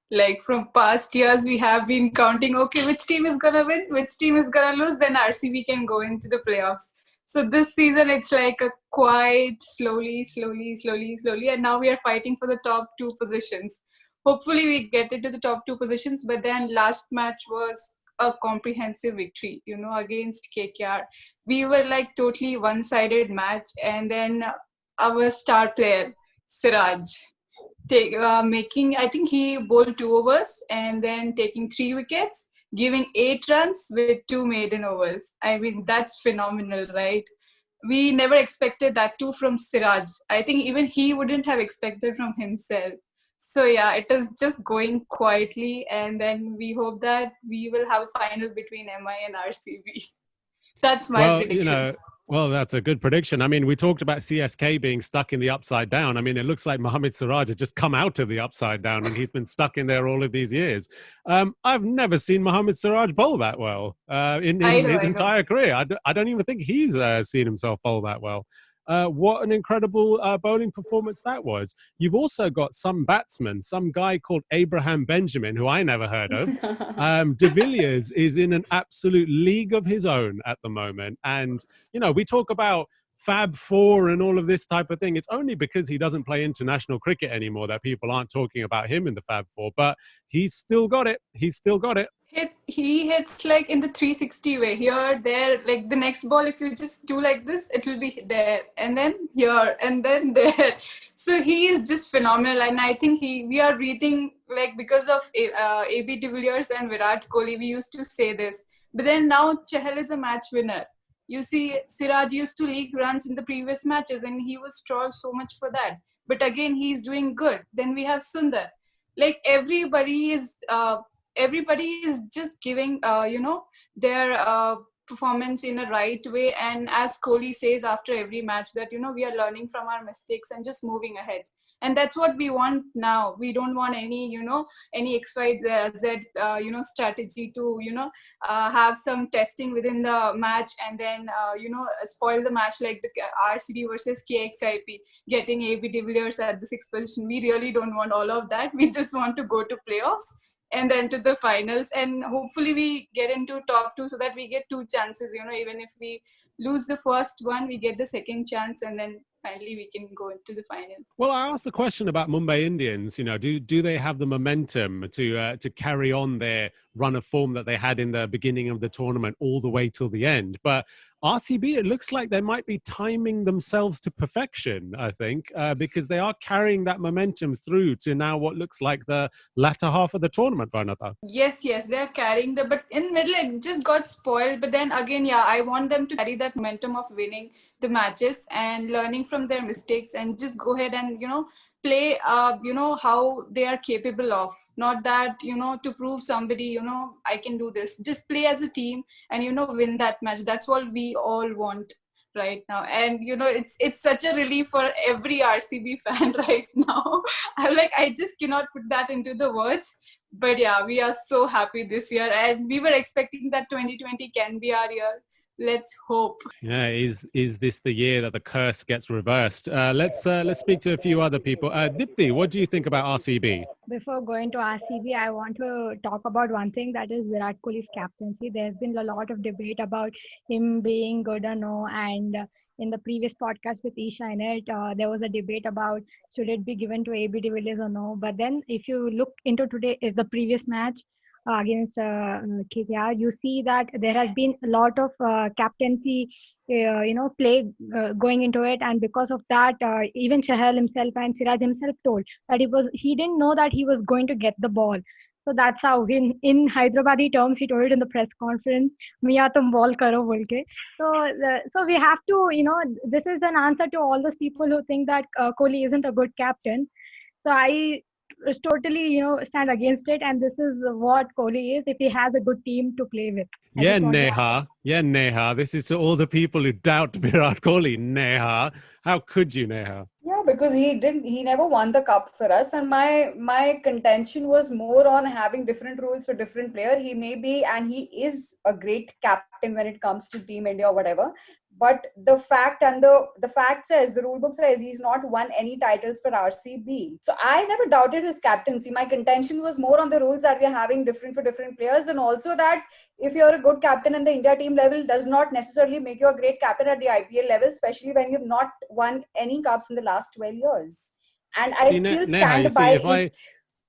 C: Like from past years, we have been counting, okay, which team is going to win, which team is going to lose, then RCB can go into the playoffs. So this season, it's like a quiet, slowly. And now we are fighting for the top 2 positions. Hopefully we get into the top 2 positions, but then last match was a comprehensive victory, against KKR. We were like totally one-sided match, and then our star player, Siraj, I think he bowled 2 overs and then taking 3 wickets, giving 8 runs with 2 maiden overs. I mean, that's phenomenal, right? We never expected that too from Siraj. I think even he wouldn't have expected from himself. So yeah, it is just going quietly, and then we hope that we will have a final between MI and RCB. That's my prediction.
A: Well, that's a good prediction. I mean, we talked about CSK being stuck in the upside down. I mean, it looks like Mohamed Siraj had just come out of the upside down and he's been stuck in there all of these years. I've never seen Mohamed Siraj bowl that well in his entire career. I don't even think he's seen himself bowl that well. What an incredible bowling performance that was. You've also got some batsmen, some guy called Abraham Benjamin, who I never heard of. De Villiers is in an absolute league of his own at the moment. And, you know, we talk about Fab Four and all of this type of thing. It's only because he doesn't play international cricket anymore that people aren't talking about him in the Fab Four, but he's still got it. He's still got it.
C: He hits like in the 360 way, here, there, like the next ball, if you just do like this, it will be there, and then here, and then there. So he is just phenomenal, and I think we are reading, like, because of AB de Villiers and Virat Kohli, we used to say this, but then now Chahal is a match winner. You see, Siraj used to leak runs in the previous matches, and he was trolled so much for that, but again, he's doing good. Then we have Sundar. Like, everybody is just giving, their performance in a right way. And as Kohli says after every match, that, we are learning from our mistakes and just moving ahead. And that's what we want now. We don't want any XYZ, strategy to, have some testing within the match and then, spoil the match like the RCB versus KXIP, getting AB de Villiers at the 6th position. We really don't want all of that. We just want to go to playoffs and then to the finals, and hopefully we get into top 2 so that we get 2 chances. Even if we lose the first one, we get the second chance, and then finally we can go into the finals.
A: Well, I asked the question about Mumbai Indians. Do they have the momentum to carry on their run of form that they had in the beginning of the tournament all the way till the end? But RCB, it looks like they might be timing themselves to perfection, I think, because they are carrying that momentum through to now what looks like the latter half of the tournament, Varnata.
C: Yes, they're carrying but in middle it just got spoiled. But then again, I want them to carry that momentum of winning the matches and learning from their mistakes and just go ahead and, play, how they are capable of. Not that, to prove somebody, I can do this. Just play as a team and, win that match. That's what we all want right now. And, it's such a relief for every RCB fan right now. I'm like, I just cannot put that into the words. But yeah, we are so happy this year. And we were expecting that 2020 can be our year. Let's hope.
A: Yeah, is this the year that the curse gets reversed? Let's speak to a few other people. Dipti, what do you think about RCB?
F: Before going to RCB, I want to talk about one thing, that is Virat Kohli's captaincy. There's been a lot of debate about him being good or no, and in the previous podcast with Isha there was a debate about should it be given to AB de Villiers or no. But then if you look into the previous match against KKR, you see that there has been a lot of captaincy play going into it, and because of that, even Chahal himself and Siraj himself told that he didn't know that he was going to get the ball. So that's how in Hyderabadi terms he told it in the press conference, "Miya tum ball karo bolke." So we have to, this is an answer to all those people who think that Kohli isn't a good captain. So I totally, stand against it, and this is what Kohli is if he has a good team to play with.
A: Yeah, Neha. This is to all the people who doubt Virat Kohli. Neha, how could you, Neha?
D: Yeah, because he never won the cup for us, and my contention was more on having different rules for different players. He may be, and he is a great captain when it comes to Team India or whatever. But the fact says, the rule book says he's not won any titles for RCB. So I never doubted his captaincy. My contention was more on the rules that we're having different for different players, and also that if you're a good captain at the India team level, does not necessarily make you a great captain at the IPL level, especially when you've not won any cups in the last 12 years. And I still stand by it.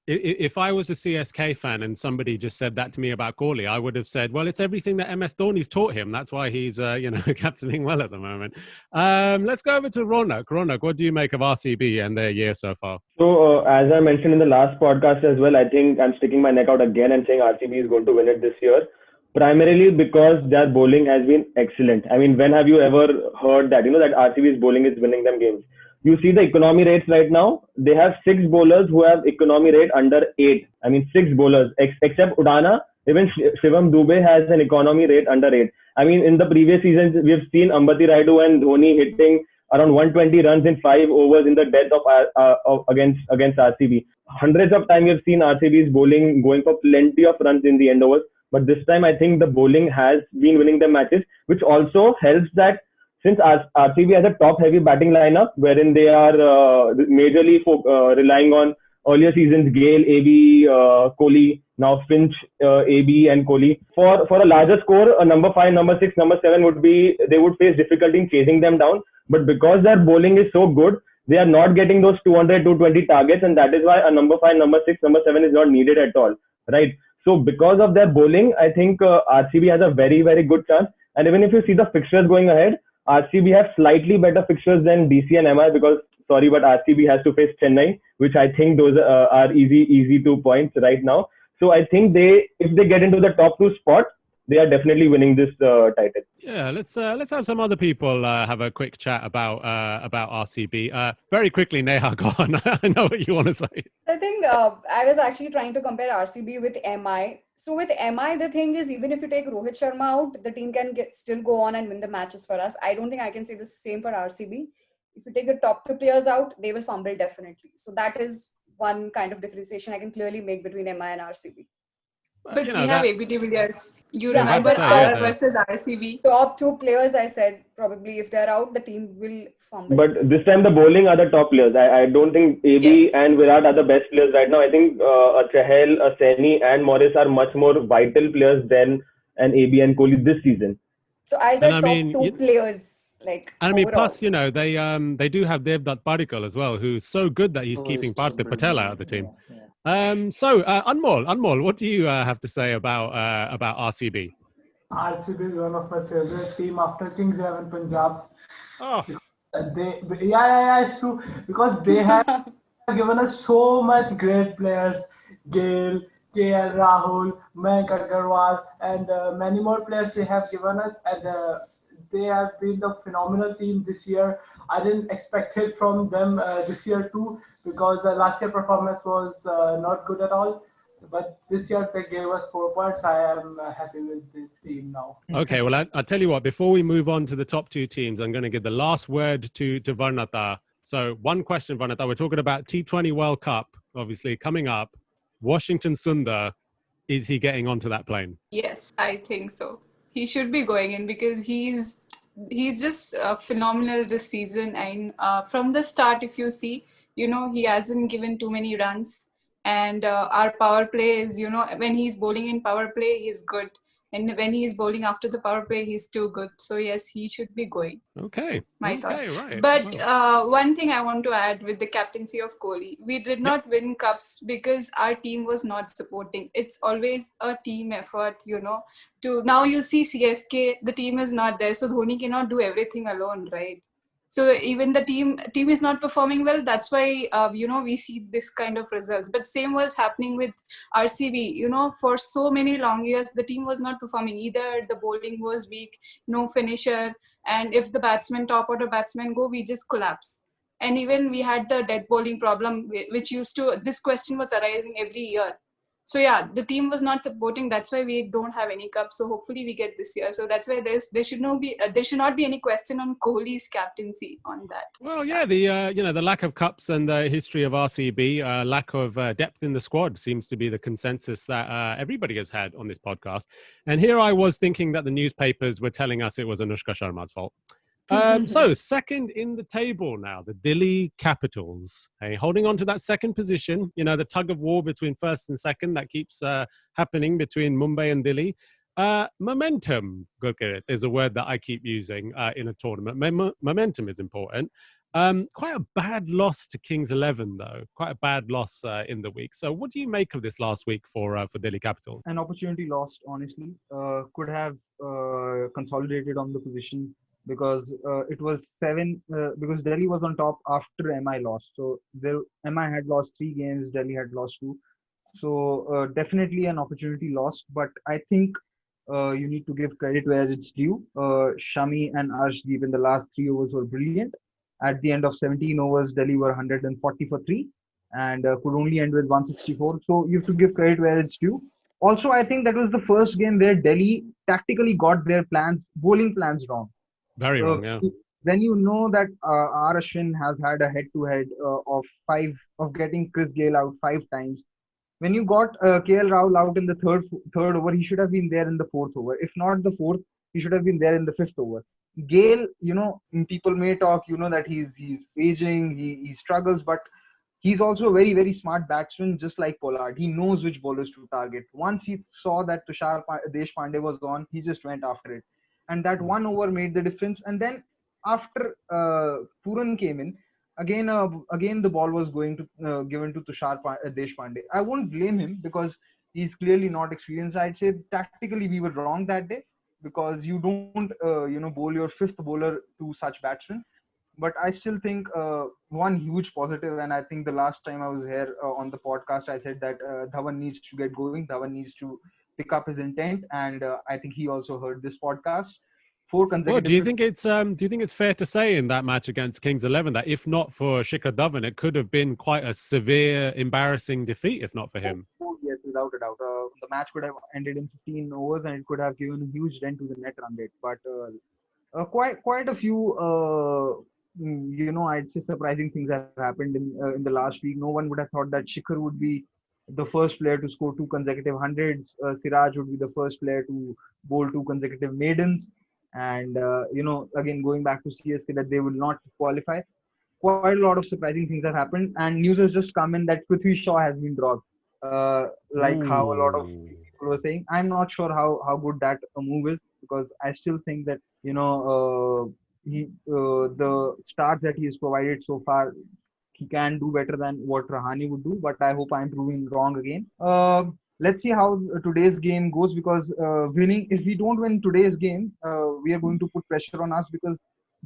A: If I was a CSK fan and somebody just said that to me about Kohli, I would have said, well, it's everything that MS Dhoni's taught him. That's why he's, captaining well at the moment. Let's go over to Ronak. Ronak, what do you make of RCB and their year so far?
H: So, as I mentioned in the last podcast as well, I think I'm sticking my neck out again and saying RCB is going to win it this year. Primarily because their bowling has been excellent. I mean, when have you ever heard that, that RCB's bowling is winning them games? you see the economy rates right now. They have 6 bowlers who have economy rate under 8. I mean 6 bowlers except Udana. Even Shivam Dube has an economy rate under 8. I mean, in the previous seasons, we have seen Ambati Rayudu and Dhoni hitting around 120 runs in 5 overs in the death of against RCB. Hundreds of times we have seen RCB's bowling going for plenty of runs in the end overs. But this time, I think the bowling has been winning the matches, which also helps that since RCB has a top-heavy batting lineup, wherein they are majorly relying on earlier seasons, Gale, AB, Kohli, now Finch, AB and Kohli. For a larger score, a number 5, number 6, number 7 they would face difficulty in chasing them down. But because their bowling is so good, they are not getting those 200, 220 targets, and that is why a number 5, number 6, number 7 is not needed at all, right? So because of their bowling, I think RCB has a very, very good chance. And even if you see the fixtures going ahead, RCB have slightly better fixtures than DC and MI because, sorry, but RCB has to face Chennai, which I think those are easy 2 points right now. So I think if they get into the top 2 spots, they are definitely winning this title.
A: Yeah, let's have some other people have a quick chat about RCB. Very quickly, Neha, go on. I know what you want to say.
D: I think I was actually trying to compare RCB with MI. So with MI, the thing is, even if you take Rohit Sharma out, the team can still go on and win the matches for us. I don't think I can say the same for RCB. If you take the top 2 players out, they will fumble definitely. So that is one kind of differentiation I can clearly make between MI and RCB.
C: But we have AB de Villiers. You
D: Yeah,
C: remember
D: but
C: ours versus RCB.
D: Top 2 players, I said, probably if they're out, the team will fumble.
H: But this time the bowling are the top players. I don't think AB and Virat are the best players right now. I think a Chahal, a Saini and Morris are much more vital players than an AB and Kohli this season.
D: So I said top 2 players. Like,
A: I mean,
D: overall.
A: plus, they do have Devdutt Padikkal as well, who's so good that he's keeping Parthiv Patel out of the team. So Anmol, what do you have to say about RCB?
G: RCB is one of my favorite team after Kings 11 Punjab.
A: Oh,
G: it's true because they have given us so much great players, Gale, KL Rahul, Mayank Agarwal, and many more players they have given us, and they have been the phenomenal team this year. I didn't expect it from them this year too, because last year performance was not good at all. But this year they gave us 4 points. I am happy with this team now.
A: Okay, well, I'll tell you what, before we move on to the top 2 teams, I'm going to give the last word to Varnata. So one question, Varnata, we're talking about T20 World Cup, obviously coming up. Washington Sundar, is he getting onto that plane?
C: Yes, I think so. He should be going in because he's just phenomenal this season. And from the start, if you see, he hasn't given too many runs. And our power play is, when he's bowling in power play, he's good. And when he's bowling after the power play, he's too good. So yes, he should be going.
A: Okay.
C: My thought.
A: Right.
C: But one thing I want to add with the captaincy of Kohli, we did not win cups because our team was not supporting. It's always a team effort, now you see CSK, the team is not there. So Dhoni cannot do everything alone, right? So even the team is not performing well. That's why, we see this kind of results. But same was happening with RCB. For so many long years, the team was not performing. Either the bowling was weak, no finisher. And if the top order batsmen go, we just collapse. And even we had the death bowling problem, this question was arising every year. So yeah, the team was not supporting. That's why we don't have any cups. So hopefully we get this year. So that's why there should not be any question on Kohli's captaincy on that.
A: Well, yeah, the lack of cups and the history of RCB, lack of depth in the squad seems to be the consensus that everybody has had on this podcast. And here I was thinking that the newspapers were telling us it was Anushka Sharma's fault. So second in the table now, the Delhi Capitals, holding on to that second position, the tug of war between first and second that keeps happening between Mumbai and Delhi. Momentum, Gurkirit, is a word that I keep using in a tournament. Momentum is important. Quite a bad loss to Kings 11, though. Quite a bad loss in the week. So what do you make of this last week for Delhi Capitals?
B: An opportunity lost, honestly. Could have consolidated on the position. Because it was 7, because Delhi was on top after MI lost. So MI had lost 3 games, Delhi had lost 2. So definitely an opportunity lost. But I think you need to give credit where it's due. Shami and Arshdeep in the last 3 overs were brilliant. At the end of 17 overs, Delhi were 140 for 3 and could only end with 164. So you have to give credit where it's due. Also, I think that was the first game where Delhi tactically got their bowling plans wrong.
A: Very wrong, yeah.
B: When you know that R. Ashwin has had a head-to-head of getting Chris Gayle out 5 times, when you got KL Rahul out in the third over, he should have been there in the fourth over. If not the fourth, he should have been there in the fifth over. Gayle, people may talk, that he's aging, he struggles, but he's also a very, very smart batsman, just like Pollard. He knows which bowlers to target. Once he saw that Tushar Deshpande was on, he just went after it. And that 1 over made the difference. And then after Pooran came in, again the ball was going to given to Tushar Deshpande. I won't blame him because he's clearly not experienced. I'd say tactically we were wrong that day because you don't bowl your fifth bowler to such batsmen. But I still think one huge positive, and I think the last time I was here on the podcast, I said that Dhawan needs to get going. Dhawan needs to pick up his intent, and I think he also heard this podcast. 4 consecutive.
A: Well, do you think it's fair to say in that match against Kings 11 that if not for Shikhar Dhawan, it could have been quite a severe, embarrassing defeat if not for him?
B: Oh, yes, without a doubt. The match could have ended in 15 overs, and it could have given a huge dent to the net run rate. But quite a few. I'd say surprising things have happened in the last week. No one would have thought that Shikhar would be the first player to score 2 consecutive hundreds. Siraj would be the first player to bowl 2 consecutive maidens. And, again, going back to CSK, that they will not qualify. Quite a lot of surprising things have happened. And news has just come in that Prithvi Shaw has been dropped. How a lot of people were saying. I'm not sure how good that move is because I still think that, the stars that he has provided so far, he can do better than what Rahane would do. But I hope I'm proving wrong again. Let's see how today's game goes because if we don't win today's game, we are going to put pressure on us because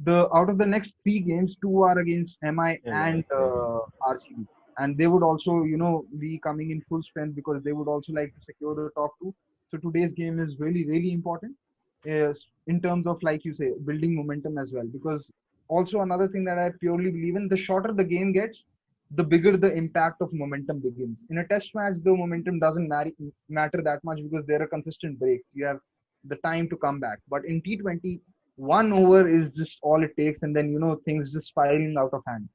B: out of the next 3 games, 2 are against MI and RCB. And they would also, be coming in full strength because they would also like to secure the top 2. So today's game is really, really important in terms of, like you say, building momentum as well. Because also another thing that I purely believe in, the shorter the game gets, the bigger the impact of momentum begins. In a test match, the momentum doesn't matter that much because there are consistent breaks. You have the time to come back. But in T20, 1 over is just all it takes, and then things just spiraling out of hand.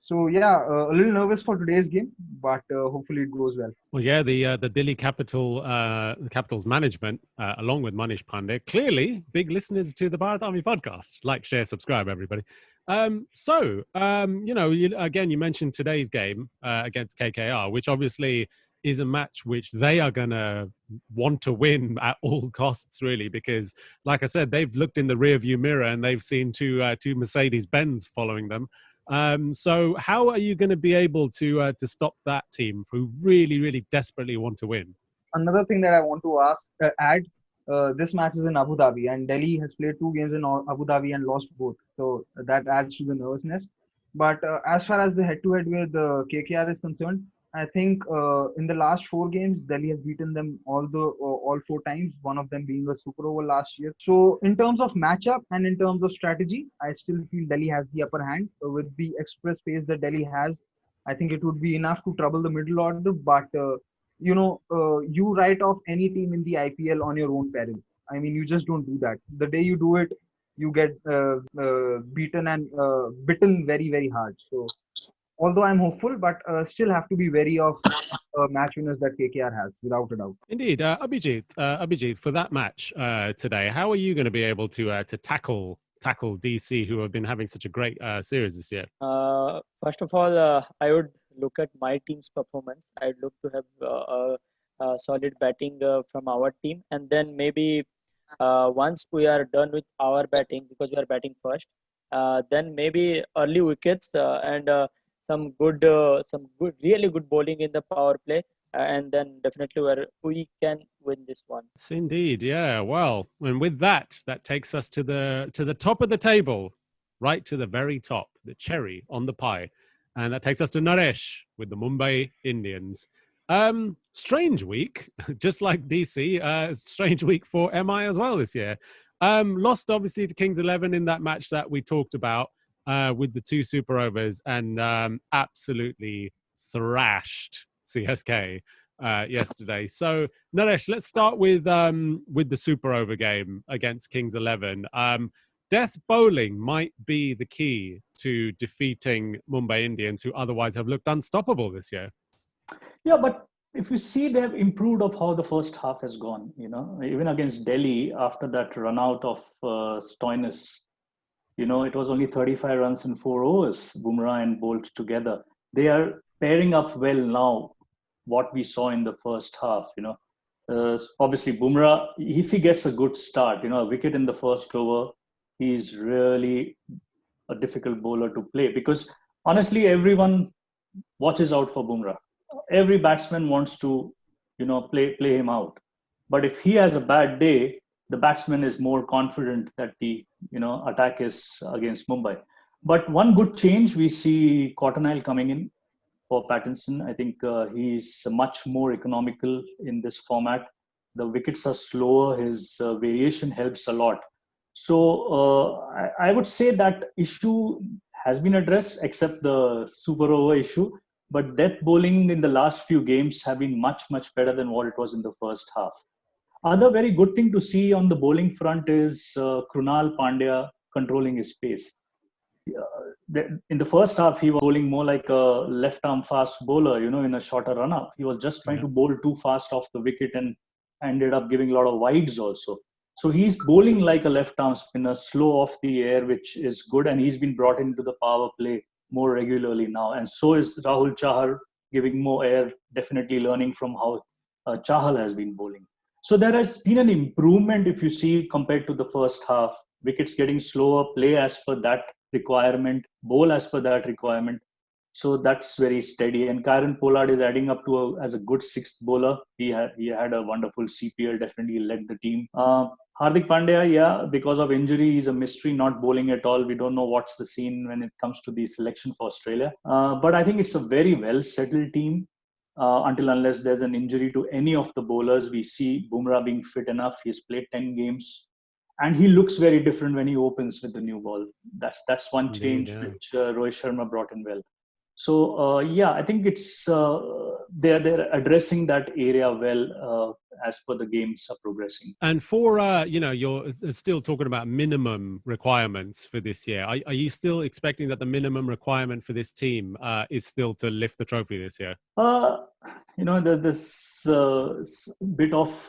B: So yeah, a little nervous for today's game, but hopefully it goes well.
A: Well, yeah, the Delhi Capitals management, along with Manish Pandey, clearly big listeners to the Bharat Army podcast. Like, share, subscribe, everybody. Again, you mentioned today's game against KKR, which obviously is a match which they are going to want to win at all costs, really, because, like I said, they've looked in the rearview mirror and they've seen two Mercedes-Benz following them. So how are you going to be able to stop that team who really, really desperately want to win?
B: Another thing that I want to add, this match is in Abu Dhabi and Delhi has played 2 games in Abu Dhabi and lost both. So that adds to the nervousness. But as far as the head-to-head with KKR is concerned, I think in the last 4 games, Delhi has beaten them all 4 times, one of them being a super over last year. So in terms of matchup and in terms of strategy, I still feel Delhi has the upper hand. With the express pace that Delhi has, I think it would be enough to trouble the middle order. But, you write off any team in the IPL on your own peril. I mean, you just don't do that. The day you do it, you get beaten and bitten very, very hard. So although I'm hopeful, but still have to be wary of match winners that KKR has, without a doubt.
A: Indeed. Abhijit, for that match today, how are you going to be able to tackle DC, who have been having such a great series this year?
E: First of all, I would look at my team's performance. I'd look to have a solid batting from our team. And then maybe once we are done with our batting, because we are batting first, then maybe early wickets and some really good bowling in the power play, and then definitely where we can win this one.
A: Yes, indeed, yeah. Well, and with that takes us to the top of the table, right to the very top, the cherry on the pie, and that takes us to Naresh with the Mumbai Indians. Strange week, just like DC. Strange week for MI as well this year. Lost obviously to Kings 11 in that match that we talked about. with the 2 super overs and absolutely thrashed CSK yesterday. So Naresh, let's start with the super over game against Kings 11. Death bowling might be the key to defeating Mumbai Indians, who otherwise have looked unstoppable this year.
I: Yeah, but if you see, they have improved of how the first half has gone. Even against Delhi, after that run out of Stoinis, it was only 35 runs in 4 overs, Bumrah and Bolt together. They are pairing up well now, what we saw in the first half. Obviously, Bumrah, if he gets a good start, a wicket in the first over, he's really a difficult bowler to play, because honestly, everyone watches out for Bumrah. Every batsman wants to, play him out. But if he has a bad day, the batsman is more confident that the attack is against Mumbai. But one good change, we see Cotton Isle coming in for Pattinson. I think he's much more economical in this format. The wickets are slower. His variation helps a lot. So I would say that issue has been addressed, except the super over issue. But death bowling in the last few games have been much, much better than what it was in the first half. Other very good thing to see on the bowling front is Krunal Pandya controlling his pace. In the first half, he was bowling more like a left-arm fast bowler, in a shorter run-up. He was just trying to bowl too fast off the wicket and ended up giving a lot of wides also. So he's bowling like a left-arm spinner, slow off the air, which is good. And he's been brought into the power play more regularly now. And so is Rahul Chahar, giving more air, definitely learning from how Chahal has been bowling. So there has been an improvement, if you see, compared to the first half. Wickets getting slower, play as per that requirement, bowl as per that requirement. So that's very steady. And Kieron Pollard is adding up as a good 6th bowler. He had a wonderful CPL, definitely led the team. Hardik Pandya, because of injury, he's a mystery, not bowling at all. We don't know what's the scene when it comes to the selection for Australia. But I think it's a very well-settled team. Unless there's an injury to any of the bowlers. We see Bumrah being fit enough. He's played 10 games. And he looks very different when he opens with the new ball. That's one change which Rohit Sharma brought in well. So I think it's they're addressing that area well as per the games are progressing.
A: And for you're still talking about minimum requirements for this year. Are you still expecting that the minimum requirement for this team is still to lift the trophy this year?
I: There's this bit of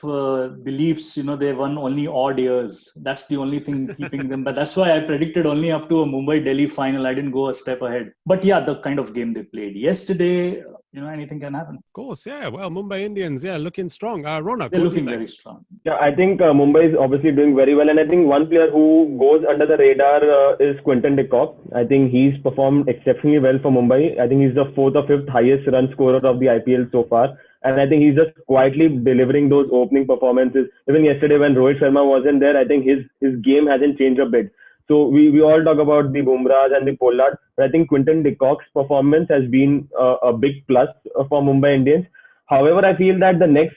I: beliefs. They won only odd years. That's the only thing keeping them. But that's why I predicted only up to a Mumbai-Delhi final. I didn't go a step ahead. But yeah, the kind of game they played yesterday, anything can happen.
A: Of course, yeah. Well, Mumbai Indians, looking strong. Ronak,
I: they're looking very strong.
H: Yeah, I think Mumbai is obviously doing very well. And I think one player who goes under the radar is Quinton de Kock. I think he's performed exceptionally well for Mumbai. I think he's the 4th or 5th highest run scorer of the IPL so far. And I think he's just quietly delivering those opening performances. Even yesterday when Rohit Sharma wasn't there, I think his game hasn't changed a bit. So we all talk about the Bumrahs and the Pollard, but I think Quinton de Kock's performance has been a big plus for Mumbai Indians. However, I feel that the next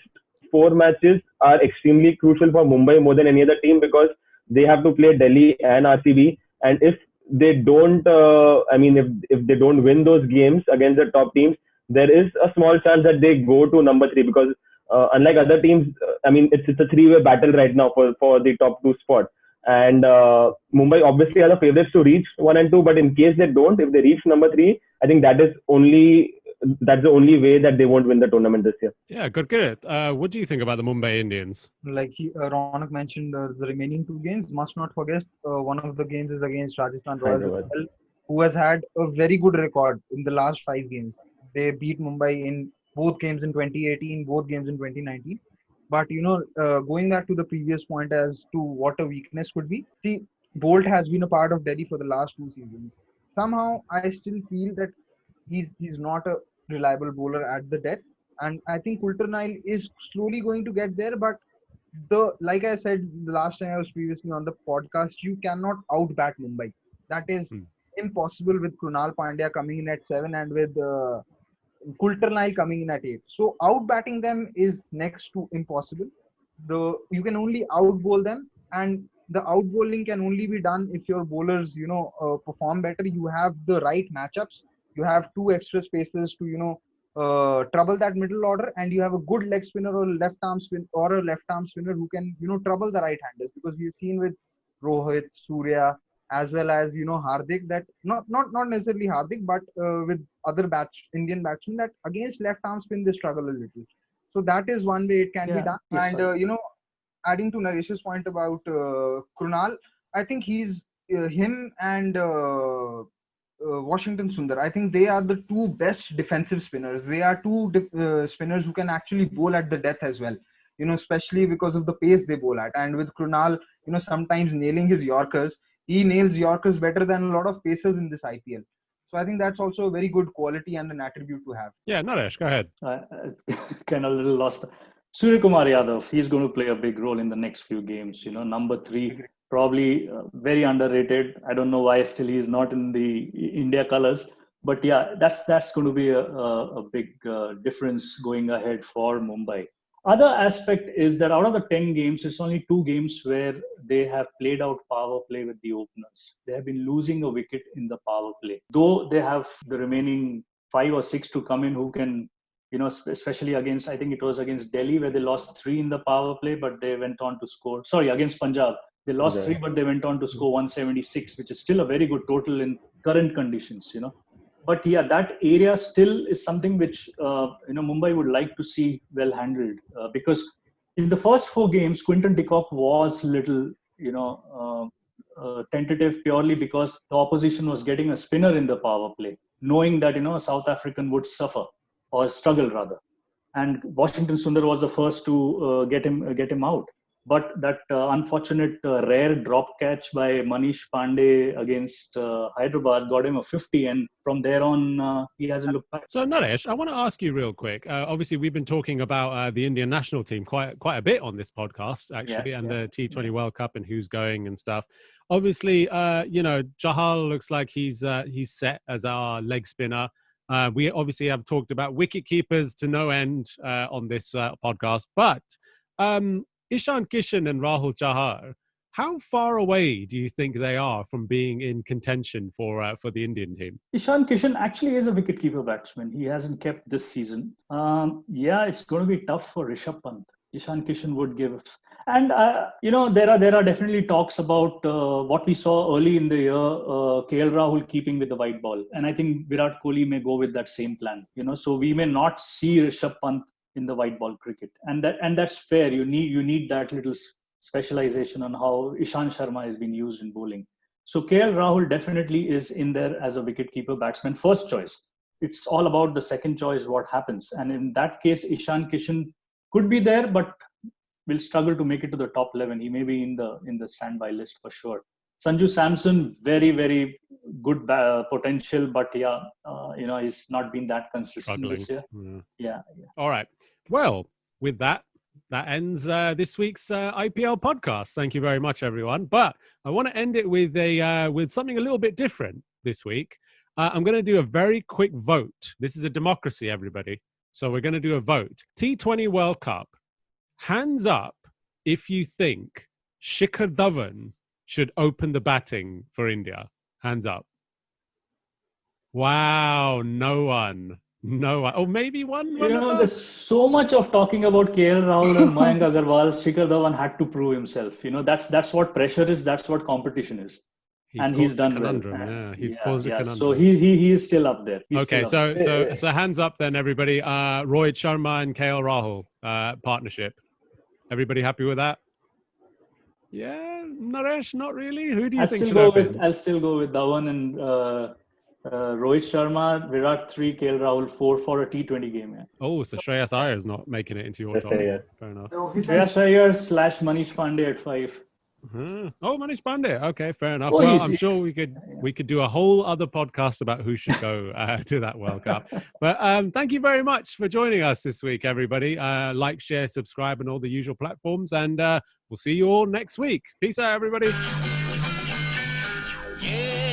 H: 4 matches are extremely crucial for Mumbai more than any other team, because they have to play Delhi and RCB. And if they don't, if they don't win those games against the top teams, there is a small chance that they go to number 3, because unlike other teams, it's a 3-way battle right now for the top 2 spot. And Mumbai obviously are the favorites to reach 1 and 2, but in case they don't, if they reach number 3, I think that's the only way that they won't win the tournament this year.
A: Yeah, good. What do you think about the Mumbai Indians?
B: Like Ronak mentioned, the remaining 2 games, must not forget, one of the games is against Rajasthan Royals, who has had a very good record in the last 5 games. They beat Mumbai in both games in 2018, both games in 2019. But, going back to the previous point as to what a weakness could be, see, Bolt has been a part of Delhi for the last 2 seasons. Somehow, I still feel that he's not a reliable bowler at the death. And I think Coulter Nile is slowly going to get there. But like I said the last time I was previously on the podcast, you cannot outbat Mumbai. That is impossible with Krunal Pandya coming in at 7 and with Coulter Nile coming in at 8. So outbatting them is next to impossible. You can only outbowl them, and the out bowling can only be done if your bowlers, perform better. You have the right matchups. You have two extra spaces to, trouble that middle order, and you have a good leg spinner or left arm spinner who can, trouble the right handers. Because we've seen with Rohit, Surya, as well as Hardik, that not necessarily Hardik, but with other Indian batsmen, that against left arm spin they struggle a little. So that is one way it can be done.
I: Yes,
B: And adding to Naresh's point about Krunal, I think he's him and Washington Sundar. I think they are the two best defensive spinners. They are two spinners who can actually bowl at the death as well. Especially because of the pace they bowl at. And with Krunal, sometimes nailing his Yorkers, he nails Yorkers better than a lot of pacers in this IPL. So I think that's also a very good quality and an attribute to have.
A: Yeah, Naresh, go ahead.
I: Kind of a little lost. Surya Kumar Yadav, he's going to play a big role in the next few games. Number 3, probably very underrated. I don't know why still he is not in the India colours. But yeah, that's going to be a big difference going ahead for Mumbai. Other aspect is that out of the 10 games, it's only 2 games where they have played out power play with the openers. They have been losing a wicket in the power play. Though they have the remaining 5 or 6 to come in who can, especially against, I think it was against Delhi where they lost 3 in the power play, but they went on to score. Sorry, against Punjab. They lost 3, but they went on to score 176, which is still a very good total in current conditions, But yeah, that area still is something which Mumbai would like to see well handled because in the first 4 games, Quinton de Kock was little tentative purely because the opposition was getting a spinner in the power play, knowing that South African would suffer or struggle rather, and Washington Sundar was the first to get him out. But that unfortunate rare drop catch by Manish Pandey against Hyderabad got him a 50, and from there on, he hasn't looked back.
A: So, Naresh, I want to ask you real quick. Obviously, we've been talking about the Indian national team quite a bit on this podcast, actually, the T20 World Cup and who's going and stuff. Obviously, Chahal looks like he's set as our leg spinner. We obviously have talked about wicket keepers to no end on this podcast, but Ishan Kishan and Rahul Chahar, how far away do you think they are from being in contention for the Indian team?
I: Ishan Kishan actually is a wicketkeeper batsman. He hasn't kept this season. It's going to be tough for Rishabh Pant. Ishan Kishan would give. And, there are definitely talks about what we saw early in the year, KL Rahul keeping with the white ball. And I think Virat Kohli may go with that same plan. So we may not see Rishabh Pant in the white ball cricket, and that's fair. You need that little specialization on how Ishan Sharma is being used in bowling. So KL Rahul definitely is in there as a wicketkeeper batsman, first choice. It's all about the second choice, what happens. And in that case, Ishan Kishan could be there, but will struggle to make it to the top 11. He may be in the standby list for sure. Sanju Samson, very, very good potential, but he's not been that consistent this year. Yeah.
A: All right. Well, with that ends this week's IPL podcast. Thank you very much, everyone. But I want to end it with something a little bit different this week. I'm going to do a very quick vote. This is a democracy, everybody. So we're going to do a vote. T20 World Cup. Hands up if you think Shikhar Dhawan should open the batting for India. Hands up. Wow, no one. Oh, maybe one.
I: There's so much of talking about KL Rahul and Mayank Agarwal. Shikhar Dhawan had to prove himself. That's what pressure is. That's what competition is. He's done well.
A: Yeah, he's caused a conundrum.
I: So he is still up there.
A: So hands up then, everybody. Rohit Sharma and KL Rahul partnership. Everybody happy with that? Yeah, Naresh, not really. Who do you think should open?
I: I'll still go with Dhawan and Rohit Sharma, Virat 3, KL Rahul 4 for a T20 game. Yeah.
A: Oh, so Shreyas Iyer is not making it into your top. Fair enough.
I: Shreyas Iyer / Manish Pandey at 5.
A: Oh, Manish Pandey. Okay, fair enough. Well, I'm sure we could do a whole other podcast about who should go to that World Cup. But thank you very much for joining us this week, everybody. Like, share, subscribe, and all the usual platforms. And we'll see you all next week. Peace out, everybody. Yeah,